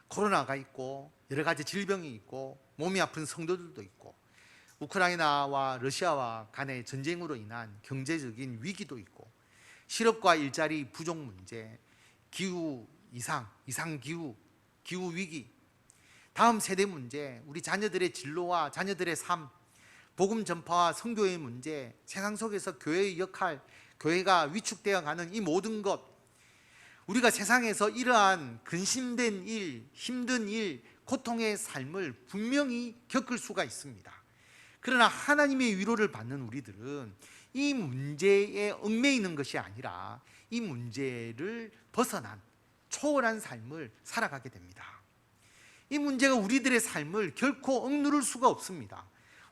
코로나가 있고 여러 가지 질병이 있고 몸이 아픈 성도들도 있고 우크라이나와 러시아와 간의 전쟁으로 인한 경제적인 위기도 있고 실업과 일자리 부족 문제, 기후 이상기후, 기후 위기, 다음 세대 문제, 우리 자녀들의 진로와 자녀들의 삶, 복음 전파와 선교의 문제, 세상 속에서 교회의 역할, 교회가 위축되어 가는 이 모든 것, 우리가 세상에서 이러한 근심된 일, 힘든 일, 고통의 삶을 분명히 겪을 수가 있습니다. 그러나 하나님의 위로를 받는 우리들은 이 문제에 얽매이는 것이 아니라 이 문제를 벗어난 초월한 삶을 살아가게 됩니다. 이 문제가 우리들의 삶을 결코 억누를 수가 없습니다.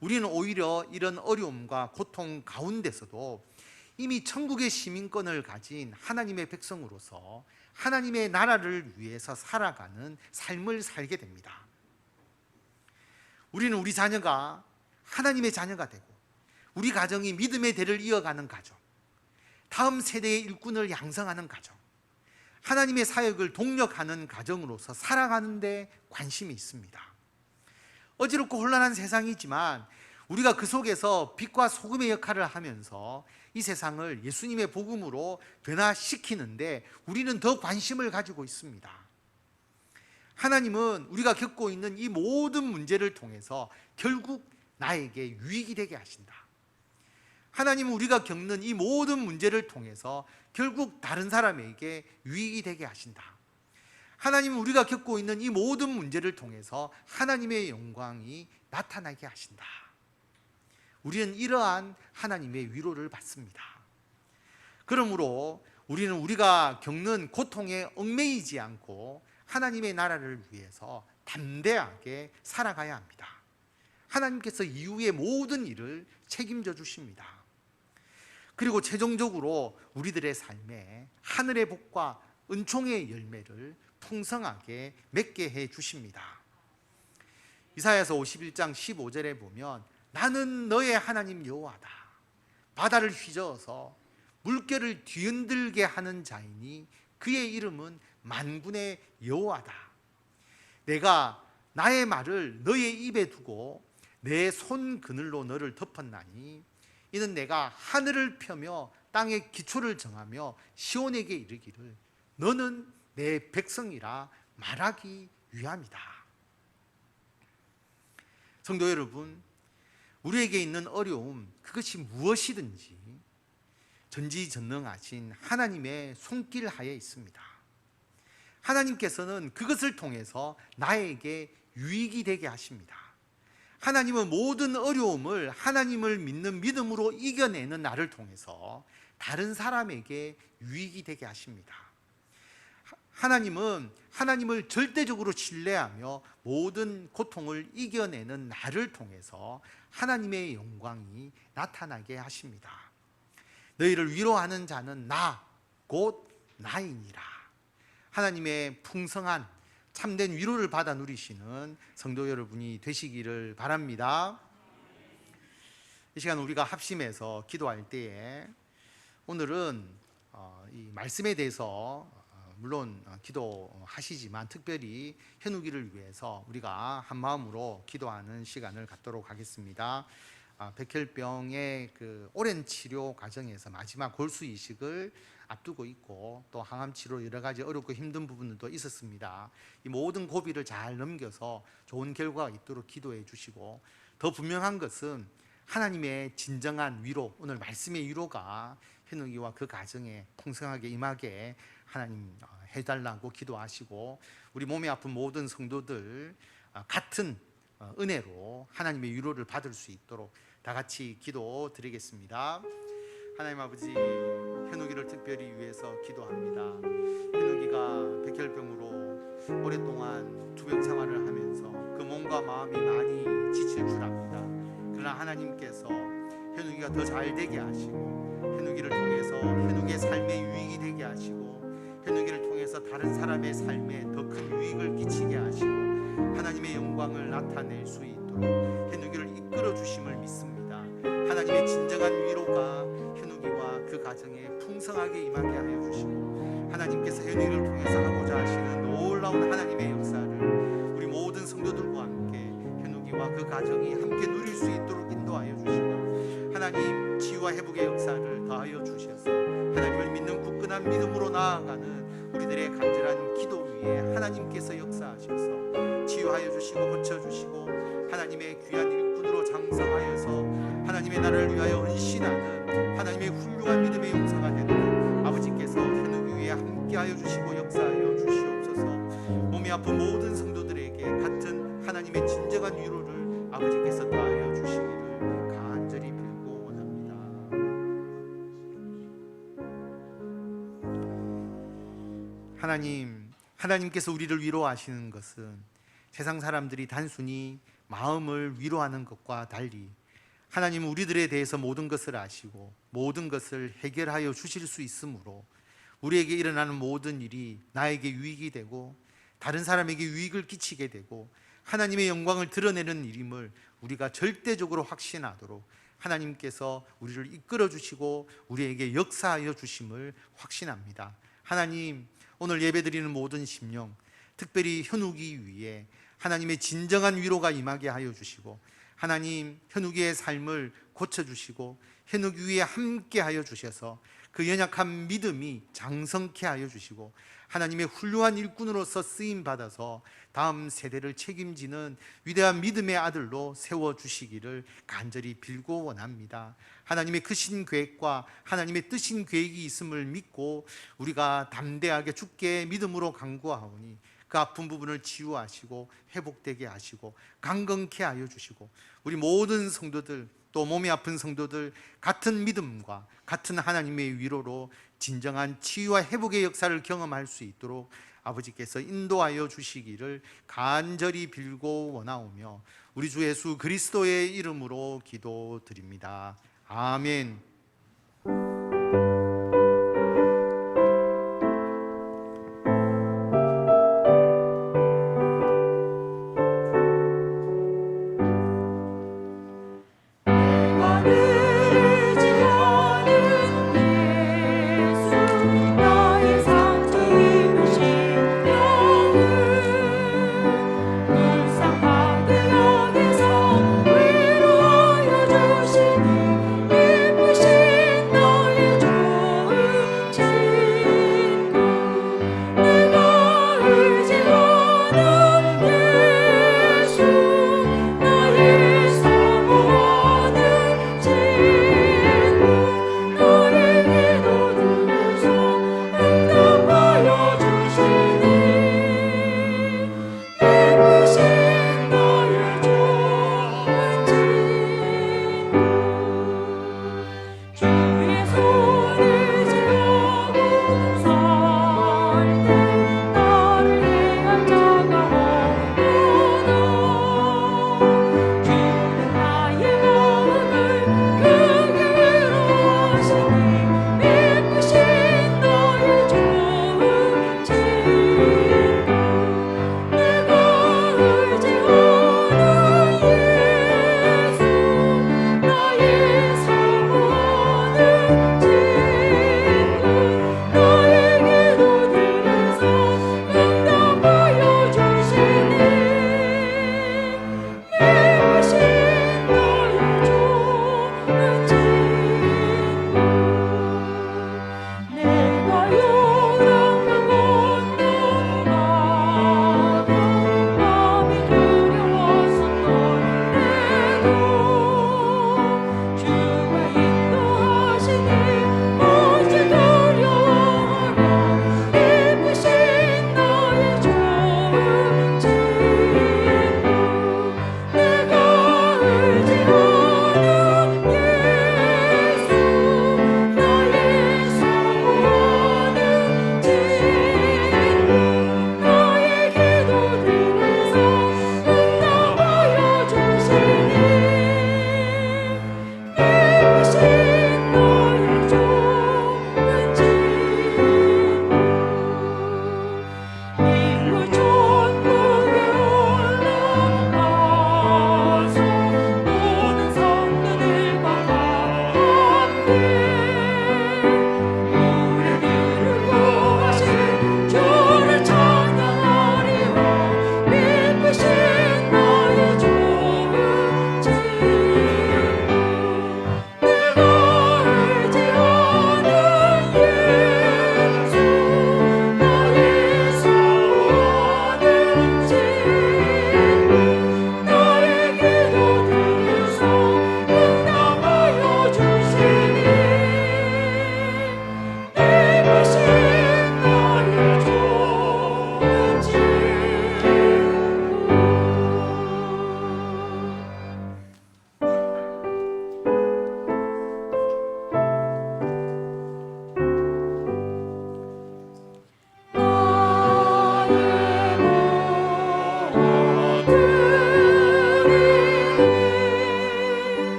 우리는 오히려 이런 어려움과 고통 가운데서도 이미 천국의 시민권을 가진 하나님의 백성으로서 하나님의 나라를 위해서 살아가는 삶을 살게 됩니다. 우리는 우리 자녀가 하나님의 자녀가 되고 우리 가정이 믿음의 대를 이어가는 가정, 다음 세대의 일꾼을 양성하는 가정, 하나님의 사역을 동력하는 가정으로서 살아가는 데 관심이 있습니다. 어지럽고 혼란한 세상이지만 우리가 그 속에서 빛과 소금의 역할을 하면서 이 세상을 예수님의 복음으로 변화시키는데 우리는 더 관심을 가지고 있습니다. 하나님은 우리가 겪고 있는 이 모든 문제를 통해서 결국 나에게 유익이 되게 하신다. 하나님은 우리가 겪는 이 모든 문제를 통해서 결국 다른 사람에게 유익이 되게 하신다. 하나님은 우리가 겪고 있는 이 모든 문제를 통해서 하나님의 영광이 나타나게 하신다. 우리는 이러한 하나님의 위로를 받습니다. 그러므로 우리는 우리가 겪는 고통에 얽매이지 않고 하나님의 나라를 위해서 담대하게 살아가야 합니다. 하나님께서 이후의 모든 일을 책임져 주십니다. 그리고 최종적으로 우리들의 삶에 하늘의 복과 은총의 열매를 풍성하게 맺게 해 주십니다. 이사야서 51장 15절에 보면 나는 너의 하나님 여호와다. 바다를 휘저어서 물결을 뒤흔들게 하는 자이니 그의 이름은 만군의 여호와다. 내가 나의 말을 너의 입에 두고 내 손 그늘로 너를 덮었나니 이는 내가 하늘을 펴며 땅의 기초를 정하며 시온에게 이르기를 너는 내 백성이라 말하기 위함이다. 성도 여러분, 우리에게 있는 어려움 그것이 무엇이든지 전지전능하신 하나님의 손길 하에 있습니다. 하나님께서는 그것을 통해서 나에게 유익이 되게 하십니다. 하나님은 모든 어려움을 하나님을 믿는 믿음으로 이겨내는 나를 통해서 다른 사람에게 유익이 되게 하십니다. 하나님은 하나님을 절대적으로 신뢰하며 모든 고통을 이겨내는 나를 통해서 하나님의 영광이 나타나게 하십니다. 너희를 위로하는 자는 나 곧 나이니라. 하나님의 풍성한 참된 위로를 받아 누리시는 성도 여러분이 되시기를 바랍니다. 이 시간 우리가 합심해서 기도할 때에 오늘은 이 말씀에 대해서 물론 기도하시지만 특별히 현욱이를 위해서 우리가 한 마음으로 기도하는 시간을 갖도록 하겠습니다. 백혈병의 그 오랜 치료 과정에서 마지막 골수 이식을 앞두고 있고 또 항암 치료 여러 가지 어렵고 힘든 부분도 있었습니다. 이 모든 고비를 잘 넘겨서 좋은 결과가 있도록 기도해 주시고, 더 분명한 것은 하나님의 진정한 위로, 오늘 말씀의 위로가 현욱이와 그 가정에 풍성하게 임하게 하나님 해달라고 기도하시고, 우리 몸이 아픈 모든 성도들 같은 은혜로 하나님의 위로를 받을 수 있도록 다 같이 기도 드리겠습니다. 하나님 아버지, 현욱이를 특별히 위해서 기도합니다. 현욱이가 백혈병으로 오랫동안 투병 생활을 하면서 그 몸과 마음이 많이 지칠 줄 압니다. 그러나 하나님께서 현욱이가 더 잘 되게 하시고, 현욱이를 통해서 현욱이의 삶에 유익이 되게 하시고, 현욱이를 통해서 다른 사람의 삶에 더 큰 유익을 끼치게 하시고, 하나님의 영광을 나타낼 수 있도록 현욱이를 이끌어 주심을 믿습니다. 하나님의 진정한 위로가 현욱이와 그 가정에 풍성하게 임하게 하여 주시고, 하나님께서 현욱이를 통해서 하고자 하시는 놀라운 하나님의 역사를 우리 모든 성도들과 함께 현욱이와 그 가정이 함께 누릴 수 있도록 인도하여 주시고, 하나님 치유와 회복의 역사를 더하여 주셔서 하나님을 믿는 굳건한 믿음으로 나아가는 우리들의 간절한 기도 위에 하나님께서 역사하셔서 치유하여 주시고 고쳐주시고, 하나님의 귀한 일꾼으로 장성하여서 하나님의 나라를 위하여 헌신하는 하나님의 훌륭한 믿음의 용사가 되도록 아버지께서 현욱이 위에 함께하여 주시고 역사하여 주시옵소서. 몸이 아픈 모든 성도들에게 같은 하나님께서 우리를 위로하시는 것은 세상 사람들이 단순히 마음을 위로하는 것과 달리 하나님은 우리들에 대해서 모든 것을 아시고 모든 것을 해결하여 주실 수 있으므로 우리에게 일어나는 모든 일이 나에게 유익이 되고 다른 사람에게 유익을 끼치게 되고 하나님의 영광을 드러내는 일임을 우리가 절대적으로 확신하도록 하나님께서 우리를 이끌어 주시고 우리에게 역사하여 주심을 확신합니다. 하나님, 오늘 예배드리는 모든 심령, 특별히 현욱이 위해 하나님의 진정한 위로가 임하게 하여 주시고 하나님, 현욱이의 삶을 고쳐주시고 현욱 위에 함께 하여 주셔서 그 연약한 믿음이 장성케 하여 주시고 하나님의 훌륭한 일꾼으로서 쓰임받아서 다음 세대를 책임지는 위대한 믿음의 아들로 세워주시기를 간절히 빌고 원합니다. 하나님의 크신 계획과 하나님의 뜻인 계획이 있음을 믿고 우리가 담대하게 주께 믿음으로 간구하오니 그 아픈 부분을 치유하시고 회복되게 하시고 강건케 하여 주시고 우리 모든 성도들, 또 몸이 아픈 성도들 같은 믿음과 같은 하나님의 위로로 진정한 치유와 회복의 역사를 경험할 수 있도록 아버지께서 인도하여 주시기를 간절히 빌고 원하오며 우리 주 예수 그리스도의 이름으로 기도드립니다. 아멘. 위로하여 주시니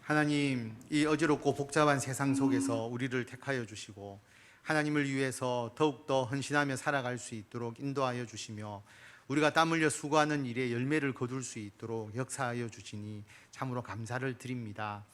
하나님, 이 어지럽고 복잡한 세상 속에서 우리를 택하여 주시고 하나님을 위해서 더욱더 헌신하며 살아갈 수 있도록 인도하여 주시며 우리가 땀 흘려 수고하는 일에 열매를 거둘 수 있도록 역사하여 주시니 참으로 감사를 드립니다.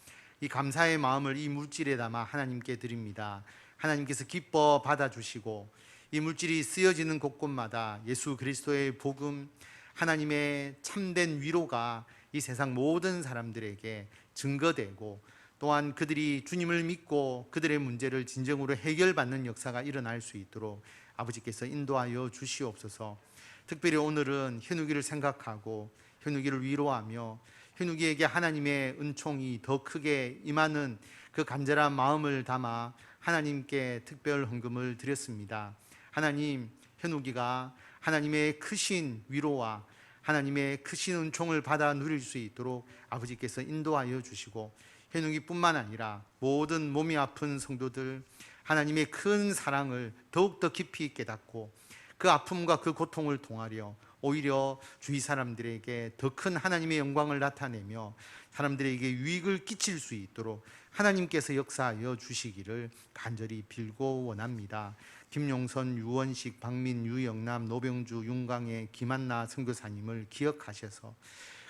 이 감사의 마음을 이 물질에 담아 하나님께 드립니다. 하나님께서 기뻐 받아주시고 이 물질이 쓰여지는 곳곳마다 예수 그리스도의 복음, 하나님의 참된 위로가 이 세상 모든 사람들에게 증거되고 또한 그들이 주님을 믿고 그들의 문제를 진정으로 해결받는 역사가 일어날 수 있도록 아버지께서 인도하여 주시옵소서. 특별히 오늘은 현욱이를 생각하고 현욱이를 위로하며 현욱이에게 하나님의 은총이 더 크게 임하는 그 간절한 마음을 담아 하나님께 특별 헌금을 드렸습니다. 하나님, 현욱이가 하나님의 크신 위로와 하나님의 크신 은총을 받아 누릴 수 있도록 아버지께서 인도하여 주시고 현욱이뿐만 아니라 모든 몸이 아픈 성도들 하나님의 큰 사랑을 더욱더 깊이 깨닫고 그 아픔과 그 고통을 통하려 오히려 주위 사람들에게 더 큰 하나님의 영광을 나타내며 사람들에게 유익을 끼칠 수 있도록 하나님께서 역사하여 주시기를 간절히 빌고 원합니다. 김용선, 유원식, 박민, 유영남, 노병주, 윤광의, 김한나 선교사님을 기억하셔서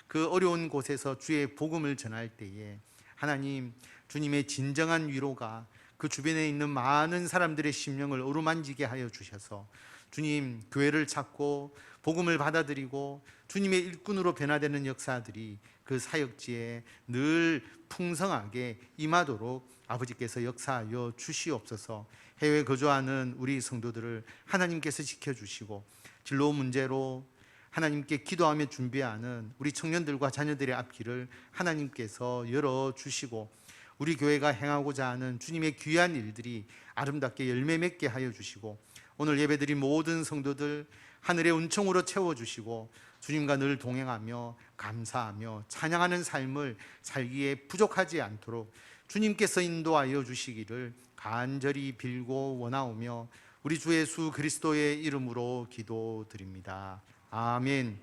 그 어려운 곳에서 주의 복음을 전할 때에 하나님, 주님의 진정한 위로가 그 주변에 있는 많은 사람들의 심령을 어루만지게 하여 주셔서 주님, 교회를 찾고 복음을 받아들이고 주님의 일꾼으로 변화되는 역사들이 그 사역지에 늘 풍성하게 임하도록 아버지께서 역사하여 주시옵소서. 해외에 거주하는 우리 성도들을 하나님께서 지켜주시고 진로 문제로 하나님께 기도하며 준비하는 우리 청년들과 자녀들의 앞길을 하나님께서 열어주시고 우리 교회가 행하고자 하는 주님의 귀한 일들이 아름답게 열매 맺게 하여 주시고 오늘 예배드린 모든 성도들 하늘의 은총으로 채워주시고 주님과 늘 동행하며 감사하며 찬양하는 삶을 살기에 부족하지 않도록 주님께서 인도하여 주시기를 간절히 빌고 원하오며 우리 주 예수 그리스도의 이름으로 기도드립니다. 아멘.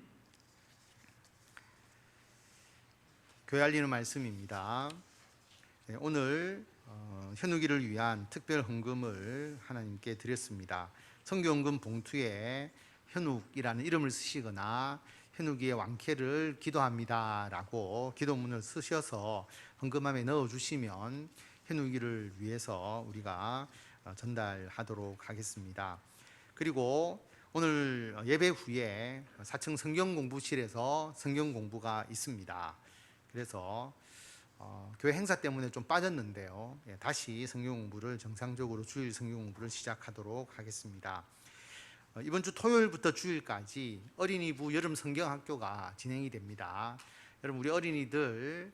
교회 알리는 말씀입니다. 오늘 현욱이를 위한 특별 헌금을 하나님께 드렸습니다. 성교헌금 봉투에 현욱이라는 이름을 쓰시거나 현욱이의 왕쾌를 기도합니다 라고 기도문을 쓰셔서 헌금함에 넣어주시면 현욱이를 위해서 우리가 전달하도록 하겠습니다. 그리고 오늘 예배 후에 4층 성경공부실에서 성경공부가 있습니다. 그래서 교회 행사 때문에 좀 빠졌는데요, 다시 성경공부를 정상적으로 주일 성경공부를 시작하도록 하겠습니다. 이번 주 토요일부터 주일까지 어린이부 여름 성경학교가 진행이 됩니다. 여러분, 우리 어린이들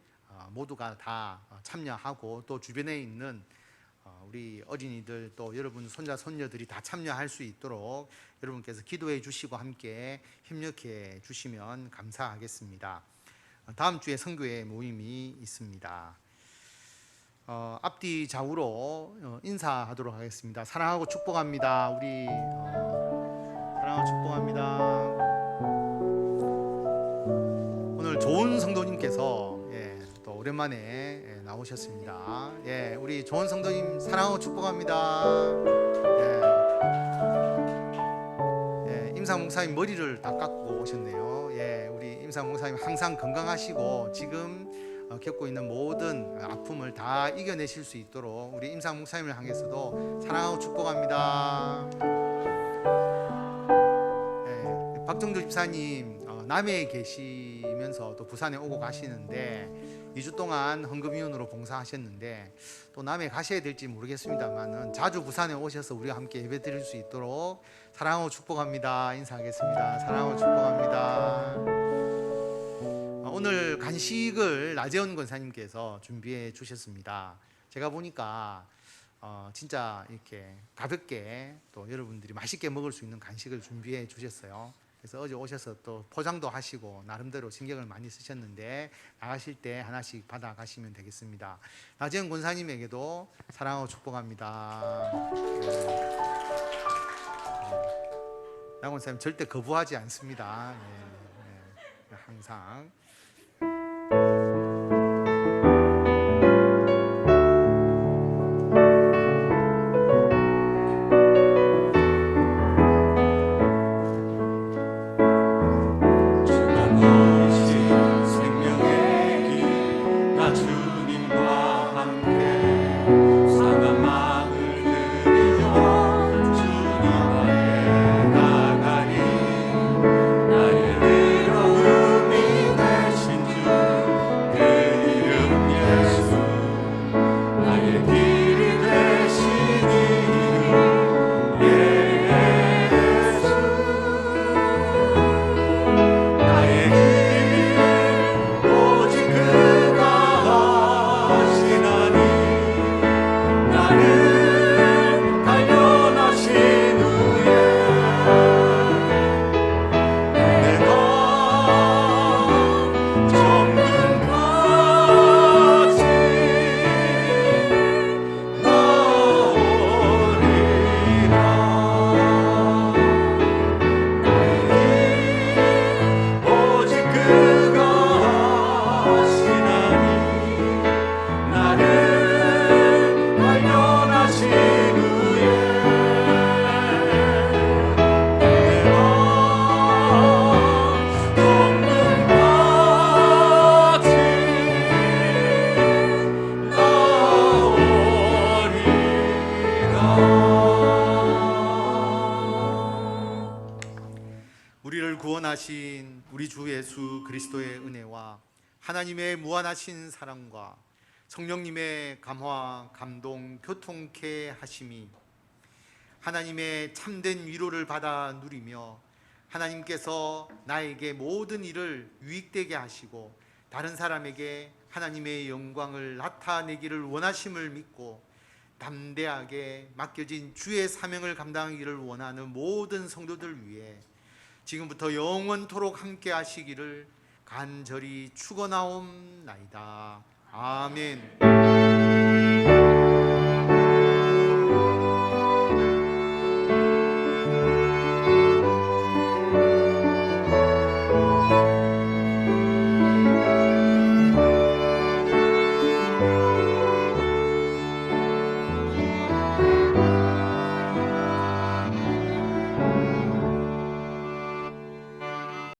모두가 다 참여하고 또 주변에 있는 우리 어린이들 또 여러분 손자 손녀들이 다 참여할 수 있도록 여러분께서 기도해 주시고 함께 협력해 주시면 감사하겠습니다. 다음 주에 선교회 모임이 있습니다. 앞뒤 좌우로 인사하도록 하겠습니다. 사랑하고 축복합니다. 우리 사랑하고 축복합니다. 오늘 좋은 성도님께서 또 오랜만에 나오셨습니다. 우리 좋은 성도님 사랑하고 축복합니다. 임상 목사님 머리를 다 깎고 오셨네요. 우리 임상 목사님 항상 건강하시고 지금 겪고 있는 모든 아픔을 다 이겨내실 수 있도록 우리 임상 목사님을 향해서도 사랑하고 축복합니다. 박정조 집사님 남해에 계시면서 또 부산에 오고 가시는데 2주 동안 헌금위원으로 봉사하셨는데 또 남해 가셔야 될지 모르겠습니다만은 자주 부산에 오셔서 우리와 함께 예배 드릴 수 있도록 사랑하고 축복합니다. 인사하겠습니다. 사랑하고 축복합니다. 오늘 간식을 나재원 권사님께서 준비해 주셨습니다. 제가 보니까 진짜 이렇게 가볍게 또 여러분들이 맛있게 먹을 수 있는 간식을 준비해 주셨어요. 그래서 어제 오셔서 또 포장도 하시고 나름대로 신경을 많이 쓰셨는데 나가실 때 하나씩 받아 가시면 되겠습니다. 나재현 권사님에게도 사랑하고 축복합니다. 나 권사님 절대 거부하지 않습니다. 항상. 우리를 구원하신 우리 주 예수 그리스도의 은혜와 하나님의 무한하신 사랑과 성령님의 감화, 감동, 교통케 하심이 하나님의 참된 위로를 받아 누리며 하나님께서 나에게 모든 일을 유익되게 하시고 다른 사람에게 하나님의 영광을 나타내기를 원하심을 믿고 담대하게 맡겨진 주의 사명을 감당하기를 원하는 모든 성도들 위해 지금부터 영원토록 함께 하시기를 간절히 축원하옵나이다. 아멘.